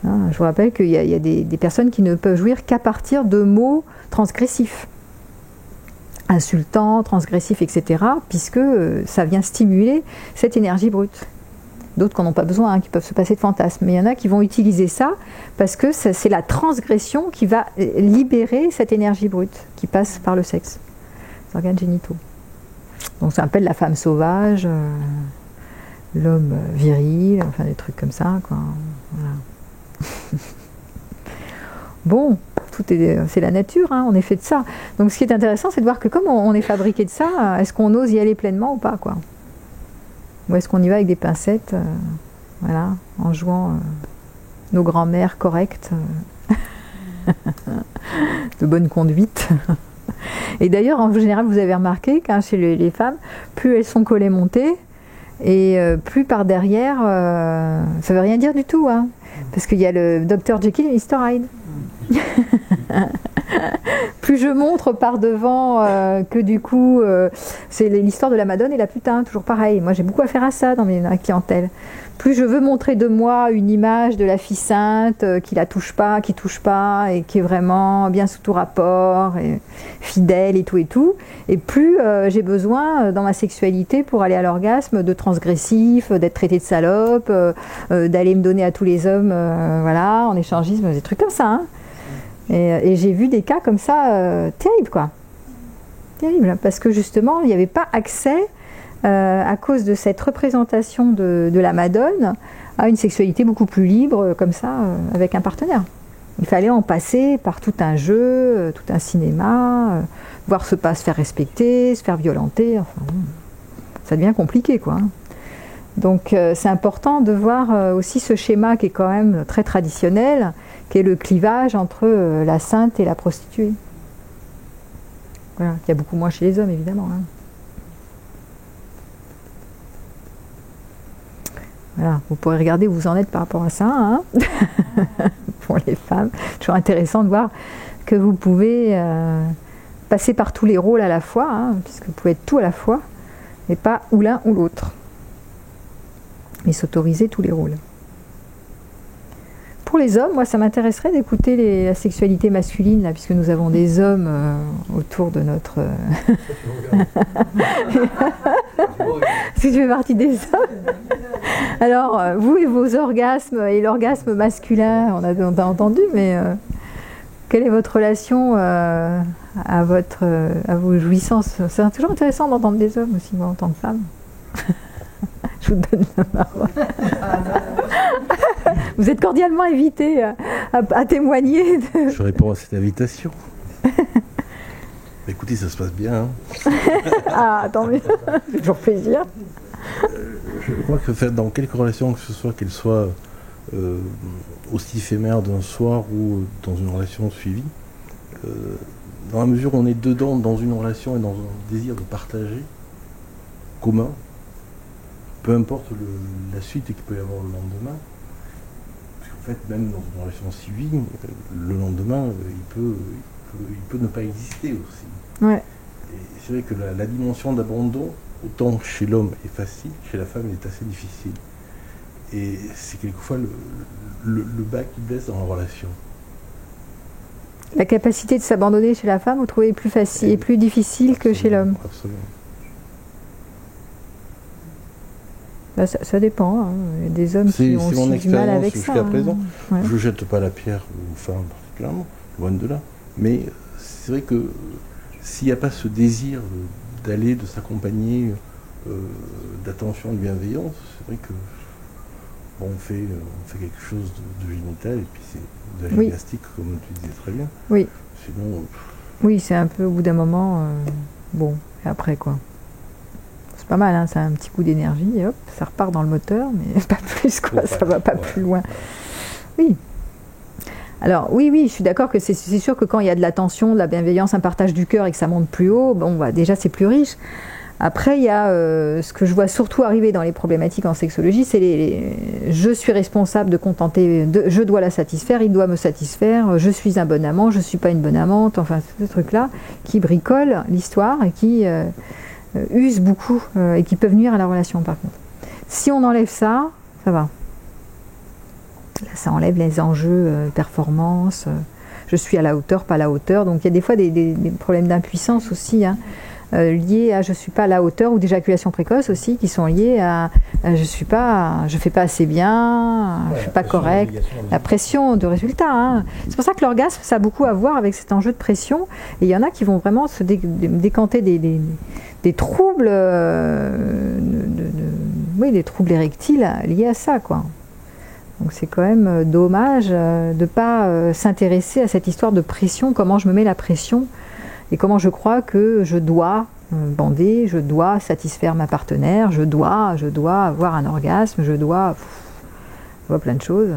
Hein, je vous rappelle qu'il y a des personnes qui ne peuvent jouir qu'à partir de mots transgressifs, insultants, transgressifs, etc., puisque ça vient stimuler cette énergie brute. D'autres qui n'en ont pas besoin, hein, qui peuvent se passer de fantasmes. Mais il y en a qui vont utiliser ça parce que c'est la transgression qui va libérer cette énergie brute qui passe par le sexe, les organes génitaux. Donc ça s'appelle la femme sauvage, l'homme viril, enfin des trucs comme ça, quoi. Voilà. Bon, c'est la nature, hein, on est fait de ça. Donc ce qui est intéressant, c'est de voir que comme on est fabriqué de ça, est-ce qu'on ose y aller pleinement ou pas, quoi. Ou est-ce qu'on y va avec des pincettes, voilà, en jouant nos grands-mères correctes, de bonne conduite. Et d'ailleurs, en général, vous avez remarqué qu'un chez les femmes, plus elles sont collées montées, et plus par derrière, ça veut rien dire du tout, hein, parce qu'il y a le Dr Jekyll et Mr Hyde. Plus je montre par devant que du coup, c'est l'histoire de la Madone et la putain, toujours pareil. Moi j'ai beaucoup affaire à ça dans ma clientèle. Plus je veux montrer de moi une image de la fille sainte qui touche pas et qui est vraiment bien sous tout rapport, et fidèle et tout, et plus j'ai besoin dans ma sexualité pour aller à l'orgasme de transgressif, d'être traité de salope, d'aller me donner à tous les hommes, voilà, en échangisme, des trucs comme ça. Hein. Et j'ai vu des cas comme ça terribles, quoi. Terribles, parce que justement, il n'y avait pas accès, à cause de cette représentation de la Madone, à une sexualité beaucoup plus libre, comme ça, avec un partenaire. Il fallait en passer par tout un jeu, tout un cinéma, voir se faire respecter, se faire violenter, enfin, ça devient compliqué, quoi. Donc c'est important de voir aussi ce schéma qui est quand même très traditionnel, qui est le clivage entre la sainte et la prostituée. Voilà, il y a beaucoup moins chez les hommes, évidemment. Hein. Voilà, vous pourrez regarder où vous en êtes par rapport à ça. Hein. Pour les femmes, toujours intéressant de voir que vous pouvez passer par tous les rôles à la fois, hein, puisque vous pouvez être tout à la fois, et pas ou l'un ou l'autre. Et s'autoriser tous les rôles. Pour les hommes, moi, ça m'intéresserait d'écouter la sexualité masculine, là, puisque nous avons des hommes autour de notre... Est-ce que tu fais partie des hommes? Alors, vous et vos orgasmes, et l'orgasme masculin, on a entendu, mais quelle est votre relation à vos jouissances? C'est toujours intéressant d'entendre des hommes aussi, moi, en tant que femme. Je vous donne la parole. Vous êtes cordialement invité à témoigner. Je réponds à cette invitation. Écoutez, ça se passe bien. Hein. Ah, tant mieux. C'est toujours plaisir. Je crois que dans quelque relation que ce soit, qu'elle soit aussi éphémère d'un soir ou dans une relation suivie, dans la mesure où on est dedans, dans une relation et dans un désir de partager commun, peu importe la suite qu'il peut y avoir le lendemain, parce qu'en fait, même dans une relation civile, le lendemain, il peut ne pas exister aussi. Ouais. Et c'est vrai que la dimension d'abandon, autant chez l'homme est facile, chez la femme elle est assez difficile. Et c'est quelquefois le bas qui blesse dans la relation. La capacité de s'abandonner chez la femme, vous trouvez plus facile et plus difficile que chez l'homme? Absolument. Là, ça dépend. Hein. Il y a des hommes qui ont aussi du mal avec ça. Jusqu'à présent. Ouais. Je ne jette pas la pierre aux femmes particulièrement, loin de là. Mais c'est vrai que s'il n'y a pas ce désir d'aller, de s'accompagner, d'attention, de bienveillance, c'est vrai que bon, on fait quelque chose de génital et puis c'est de la gymnastique, comme tu disais très bien. Oui. Sinon, oui, c'est un peu au bout d'un moment, bon, et après quoi. C'est pas mal, hein, ça a un petit coup d'énergie, et hop, ça repart dans le moteur, mais pas plus quoi, ça va pas plus loin. Oui. Alors oui, je suis d'accord que c'est sûr que quand il y a de l'attention, de la bienveillance, un partage du cœur et que ça monte plus haut, bon, bah, déjà c'est plus riche. Après, il y a ce que je vois surtout arriver dans les problématiques en sexologie, c'est je suis responsable de contenter, je dois la satisfaire, il doit me satisfaire, je suis un bon amant, je ne suis pas une bonne amante, enfin ce truc-là qui bricole l'histoire et qui use beaucoup et qui peuvent nuire à la relation par contre. Si on enlève ça, ça va. Là, ça enlève les enjeux performance, je suis à la hauteur, pas à la hauteur, donc il y a des fois des problèmes d'impuissance aussi, hein. Liés à je suis pas à la hauteur ou d'éjaculation précoce aussi qui sont liés à je fais pas assez bien, je suis pas correct, la pression de résultat, hein. C'est pour ça que l'orgasme ça a beaucoup à voir avec cet enjeu de pression et il y en a qui vont vraiment se décanter des troubles des troubles érectiles liés à ça quoi. Donc c'est quand même dommage de pas s'intéresser à cette histoire de pression, comment je me mets la pression. Et comment je crois que je dois bander, je dois satisfaire ma partenaire, je dois avoir un orgasme, je dois plein de choses.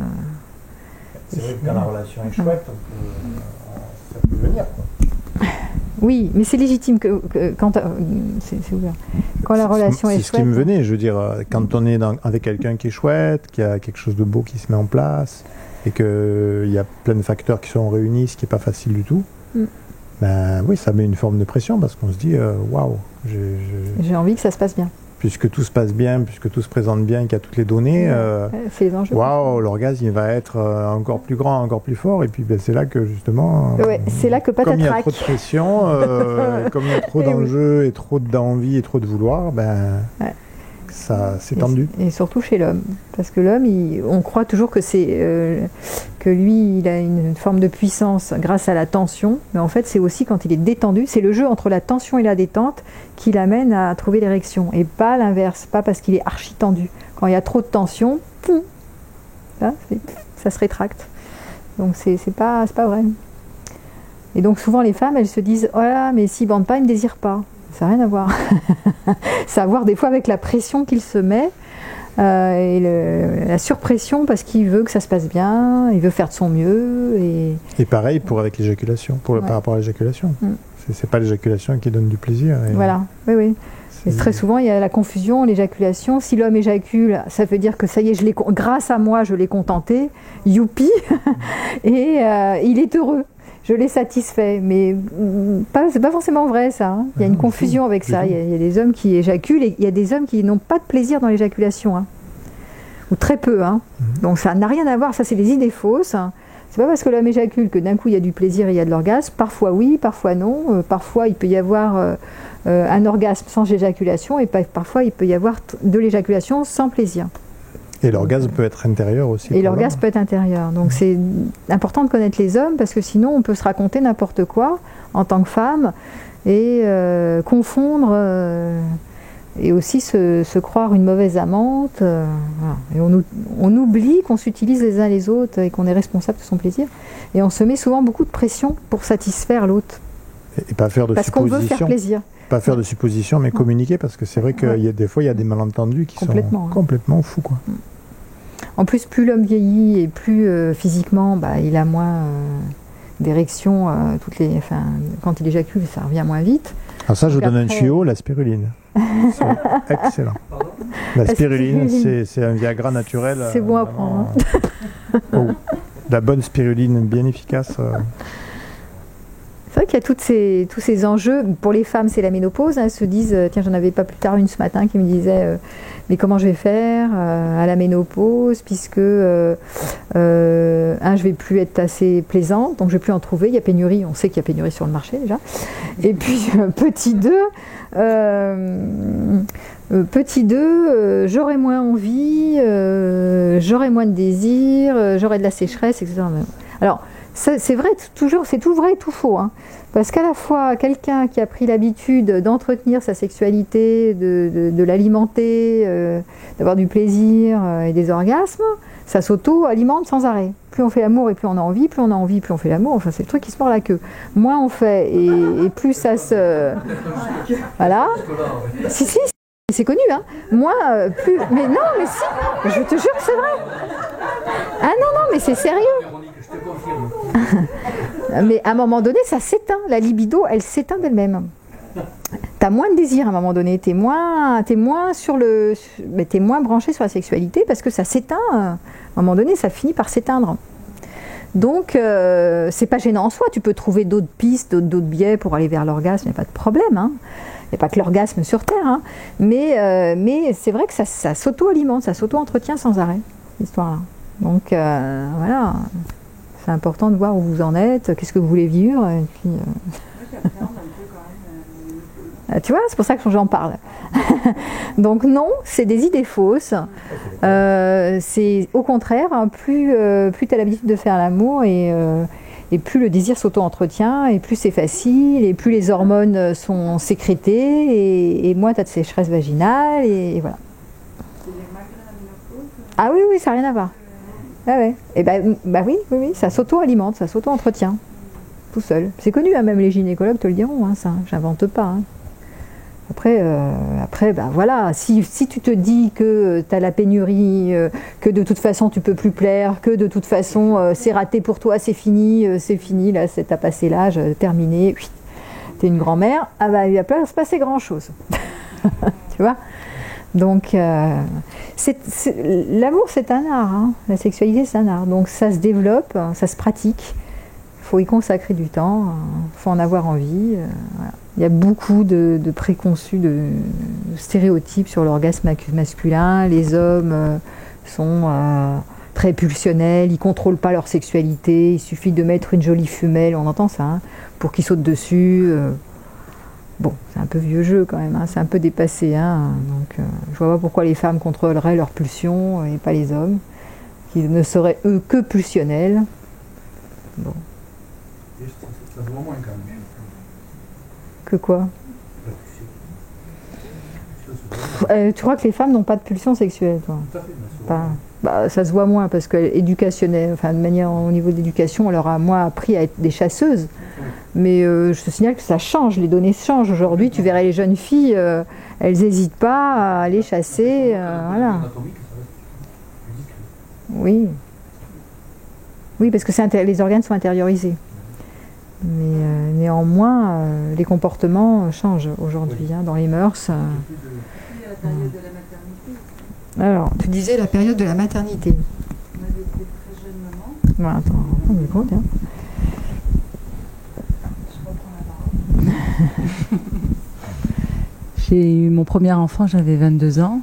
C'est vrai que quand la relation est chouette, ça peut venir. Quoi. Oui, mais c'est légitime que quand c'est ouvert. Quand la relation est chouette. C'est ce qui me venait, je veux dire, quand on est avec quelqu'un qui est chouette, qu'il y a quelque chose de beau qui se met en place, et qu'il y a plein de facteurs qui sont réunis, ce qui n'est pas facile du tout. Ben oui, ça met une forme de pression parce qu'on se dit waouh, j'ai envie que ça se passe bien. Puisque tout se passe bien, puisque tout se présente bien, qu'il y a toutes les données, c'est les enjeux. Waouh, l'orgasme il va être encore plus grand, encore plus fort, et puis ben, c'est là que justement, c'est là que comme il y a trop de pression, comme il y a trop d'enjeux et trop d'envie et trop de vouloir, ben ça c'est tendu. Et surtout chez l'homme, parce que l'homme, on croit toujours que que lui, il a une forme de puissance grâce à la tension, mais en fait, c'est aussi quand il est détendu, c'est le jeu entre la tension et la détente qui l'amène à trouver l'érection, et pas l'inverse, pas parce qu'il est archi tendu. Quand il y a trop de tension, poum, ça se rétracte. Donc c'est pas vrai. Et donc souvent les femmes, elles se disent « Oh là, mais s'il bande pas, il ne désire pas ». Ça n'a rien à voir. Ça a à voir des fois avec la pression qu'il se met et la surpression parce qu'il veut que ça se passe bien, il veut faire de son mieux. Et pareil avec l'éjaculation, par rapport à l'éjaculation. C'est pas l'éjaculation qui donne du plaisir. Voilà, oui. Et très souvent, il y a la confusion, l'éjaculation. Si l'homme éjacule, ça veut dire que ça y est, grâce à moi, je l'ai contenté, youpi, et il est heureux. Je l'ai satisfait, mais c'est pas forcément vrai ça. Hein. Il y a une confusion avec ça. Il y a des hommes qui éjaculent et il y a des hommes qui n'ont pas de plaisir dans l'éjaculation, hein. Ou très peu. Hein. Donc ça n'a rien à voir. Ça, c'est des idées fausses. Hein. C'est pas parce que l'homme éjacule que d'un coup il y a du plaisir et il y a de l'orgasme. Parfois oui, parfois non. Parfois il peut y avoir un orgasme sans éjaculation et parfois il peut y avoir de l'éjaculation sans plaisir. Et l'orgasme peut être intérieur aussi. Et l'orgasme peut être intérieur. Donc c'est important de connaître les hommes parce que sinon on peut se raconter n'importe quoi en tant que femme et confondre et aussi se croire une mauvaise amante. Voilà. Et on oublie qu'on s'utilise les uns les autres et qu'on est responsable de son plaisir. Et on se met souvent beaucoup de pression pour satisfaire l'autre. Et pas faire de parce qu'on veut faire plaisir. Pas faire de suppositions, mais communiquer, parce que c'est vrai que des fois, il y a des malentendus qui sont complètement fous, quoi. En plus, plus l'homme vieillit et plus physiquement, il a moins d'érection. Quand il éjacule, ça revient moins vite. Alors ça, je vous donne un tuyau, la spiruline. C'est excellent. La spiruline, c'est un Viagra naturel. C'est bon à prendre. La bonne spiruline, bien efficace. C'est vrai qu'il y a tous ces enjeux. Pour les femmes, c'est la ménopause. Elles se disent, tiens, j'en avais pas plus tard une ce matin qui me disait, mais comment je vais faire à la ménopause, puisque je vais plus être assez plaisante, donc je vais plus en trouver. Il y a pénurie, on sait qu'il y a pénurie sur le marché déjà. Et puis petit 2, j'aurai moins envie, j'aurai moins de désir, j'aurai de la sécheresse, etc. Alors, c'est vrai, c'est tout vrai et tout faux. Hein. Parce qu'à la fois, quelqu'un qui a pris l'habitude d'entretenir sa sexualité, de l'alimenter, d'avoir du plaisir et des orgasmes, ça s'auto-alimente sans arrêt. Plus on fait l'amour et plus on a envie, plus on a envie, plus on fait l'amour. Enfin, c'est le truc qui se mord la queue. Moins on fait et plus ça se... Voilà. Si, c'est connu, hein. Moins, plus... Mais non, mais si, je te jure que c'est vrai. Ah non, mais c'est sérieux. Mais à un moment donné, ça s'éteint. La libido, elle s'éteint d'elle-même. T'as moins de désir à un moment donné. T'es moins branché sur la sexualité parce que ça s'éteint. À un moment donné, ça finit par s'éteindre. Donc, c'est pas gênant en soi. Tu peux trouver d'autres pistes, d'autres biais pour aller vers l'orgasme. Il n'y a pas de problème. Hein. Il n'y a pas que l'orgasme sur Terre. Hein. Mais c'est vrai que ça s'auto-alimente, ça s'auto-entretient sans arrêt, cette histoire-là. Donc, voilà. C'est important de voir où vous en êtes, qu'est-ce que vous voulez vivre. Et puis, tu vois, c'est pour ça que j'en parle. Donc non, c'est des idées fausses. C'est au contraire, hein, plus tu as l'habitude de faire l'amour et plus le désir s'auto-entretient, et plus c'est facile, et plus les hormones sont sécrétées, et moins tu as de sécheresse vaginale, et voilà. Ah oui, ça n'a rien à voir. Ah ouais. Et oui, ça s'auto-alimente, ça s'auto-entretient, tout seul. C'est connu, hein, même les gynécologues te le diront, hein, ça, j'invente pas. Hein. Après, voilà, si tu te dis que tu as la pénurie, que de toute façon tu peux plus plaire, que de toute façon c'est raté pour toi, c'est fini, là, t'as passé l'âge, terminé, t'es une grand-mère, il va pas se passer grand-chose. Tu vois ? Donc, l'amour, c'est un art, hein. La sexualité, c'est un art. Donc, ça se développe, ça se pratique. Il faut y consacrer du temps, il faut en avoir envie. Voilà. Il y a beaucoup de préconçus, de stéréotypes sur l'orgasme masculin. Les hommes sont très pulsionnels, ils ne contrôlent pas leur sexualité. Il suffit de mettre une jolie femelle, on entend ça, hein, pour qu'ils sautent dessus. Bon, c'est un peu vieux jeu quand même, hein, c'est un peu dépassé. Hein, donc, je vois pas pourquoi les femmes contrôleraient leurs pulsions et pas les hommes, qui ne seraient eux que pulsionnels. Bon. Que quoi ? Tu crois que les femmes n'ont pas de pulsion sexuelle, toi ? Ça se voit moins parce que de manière au niveau de l'éducation, on leur a moins appris à être des chasseuses. Mais je te signale que ça change, les données changent. Aujourd'hui, tu verrais les jeunes filles, elles n'hésitent pas à aller chasser. Voilà. Oui, parce que les organes sont intériorisés. Mais néanmoins, les comportements changent aujourd'hui, hein, dans les mœurs. La période de la maternité. Alors, tu disais la période de la maternité. On avait été très jeune maman. Ouais, attends, on me compte, hein. J'ai eu mon premier enfant, j'avais 22 ans.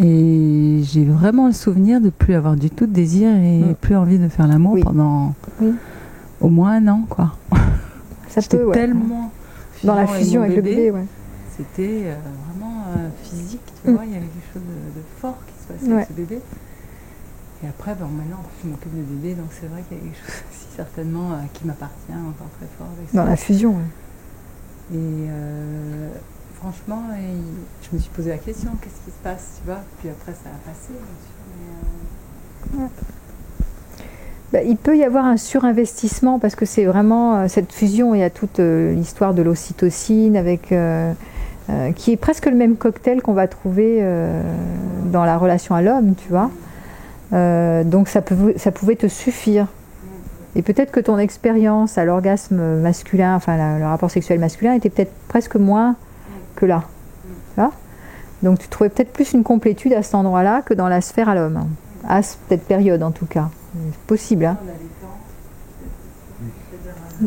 Et j'ai vraiment le souvenir de ne plus avoir du tout de désir et plus envie de faire l'amour pendant au moins un an, quoi. J'étais tellement dans la fusion avec le bébé, ouais. C'était vraiment physique, tu vois, il y avait quelque chose de fort qui se passait avec ce bébé. Et après, maintenant, je m'occupe de bébé, donc c'est vrai qu'il y a quelque chose aussi certainement qui m'appartient encore très fort. Avec dans la fusion, Et franchement, je me suis posé la question, qu'est-ce qui se passe, tu vois ? Puis après, ça a passé, bien sûr. Mais il peut y avoir un surinvestissement parce que c'est vraiment cette fusion, il y a toute l'histoire de l'ocytocine avec... qui est presque le même cocktail qu'on va trouver dans la relation à l'homme, tu vois. Donc ça pouvait te suffire. Et peut-être que ton expérience à l'orgasme masculin, enfin le rapport sexuel masculin, était peut-être presque moins que là. Tu vois ? Donc tu trouvais peut-être plus une complétude à cet endroit-là que dans la sphère à l'homme. À cette période en tout cas. C'est possible. Hein ?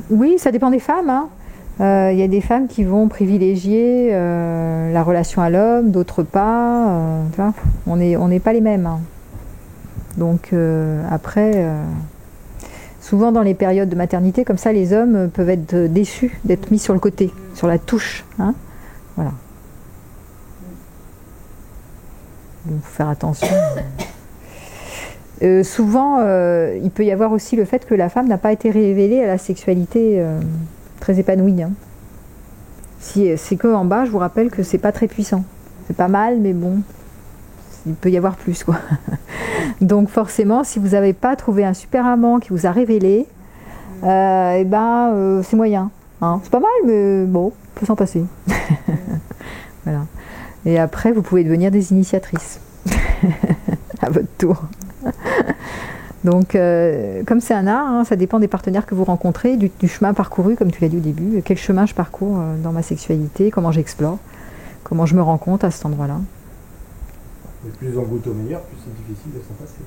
Oui, ça dépend des femmes. Hein. Il y a des femmes qui vont privilégier la relation à l'homme, d'autres pas. On n'est pas les mêmes. Hein. Donc après, souvent dans les périodes de maternité, comme ça, les hommes peuvent être déçus d'être mis sur le côté, sur la touche. Hein. Voilà. Donc faut faire attention. Souvent, il peut y avoir aussi le fait que la femme n'a pas été révélée à la sexualité très épanouie. Hein. Si c'est que en bas, je vous rappelle que c'est pas très puissant. C'est pas mal, mais bon, il peut y avoir plus, quoi. Donc forcément, si vous n'avez pas trouvé un super amant qui vous a révélé, c'est moyen. Hein. C'est pas mal, mais bon, on peut s'en passer. Voilà. Et après, vous pouvez devenir des initiatrices à votre tour. Donc, comme c'est un art, hein, ça dépend des partenaires que vous rencontrez, du chemin parcouru, comme tu l'as dit au début. Quel chemin je parcours dans ma sexualité, comment j'explore, comment je me rends compte à cet endroit-là. Et plus on goûte au meilleur, plus c'est difficile de s'en passer.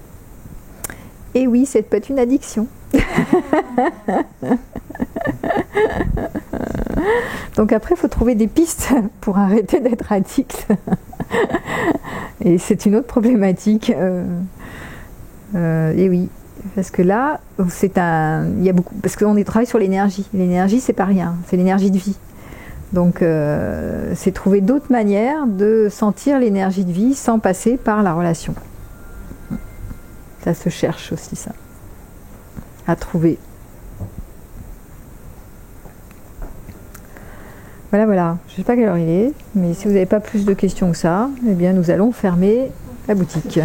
Et oui, c'est peut-être une addiction. Donc après, il faut trouver des pistes pour arrêter d'être addict. Et c'est une autre problématique. Et oui, parce que là, il y a beaucoup, parce qu'on travaille sur l'énergie. L'énergie, c'est pas rien, c'est l'énergie de vie. Donc, c'est trouver d'autres manières de sentir l'énergie de vie sans passer par la relation. Ça se cherche aussi, ça, à trouver. Voilà. Je ne sais pas quelle heure il est, mais si vous n'avez pas plus de questions que ça, eh bien, nous allons fermer la boutique.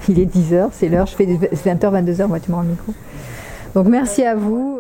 Il est 10h, c'est l'heure, je fais 20h, 22h, moi tu me rends le micro. Donc merci à vous.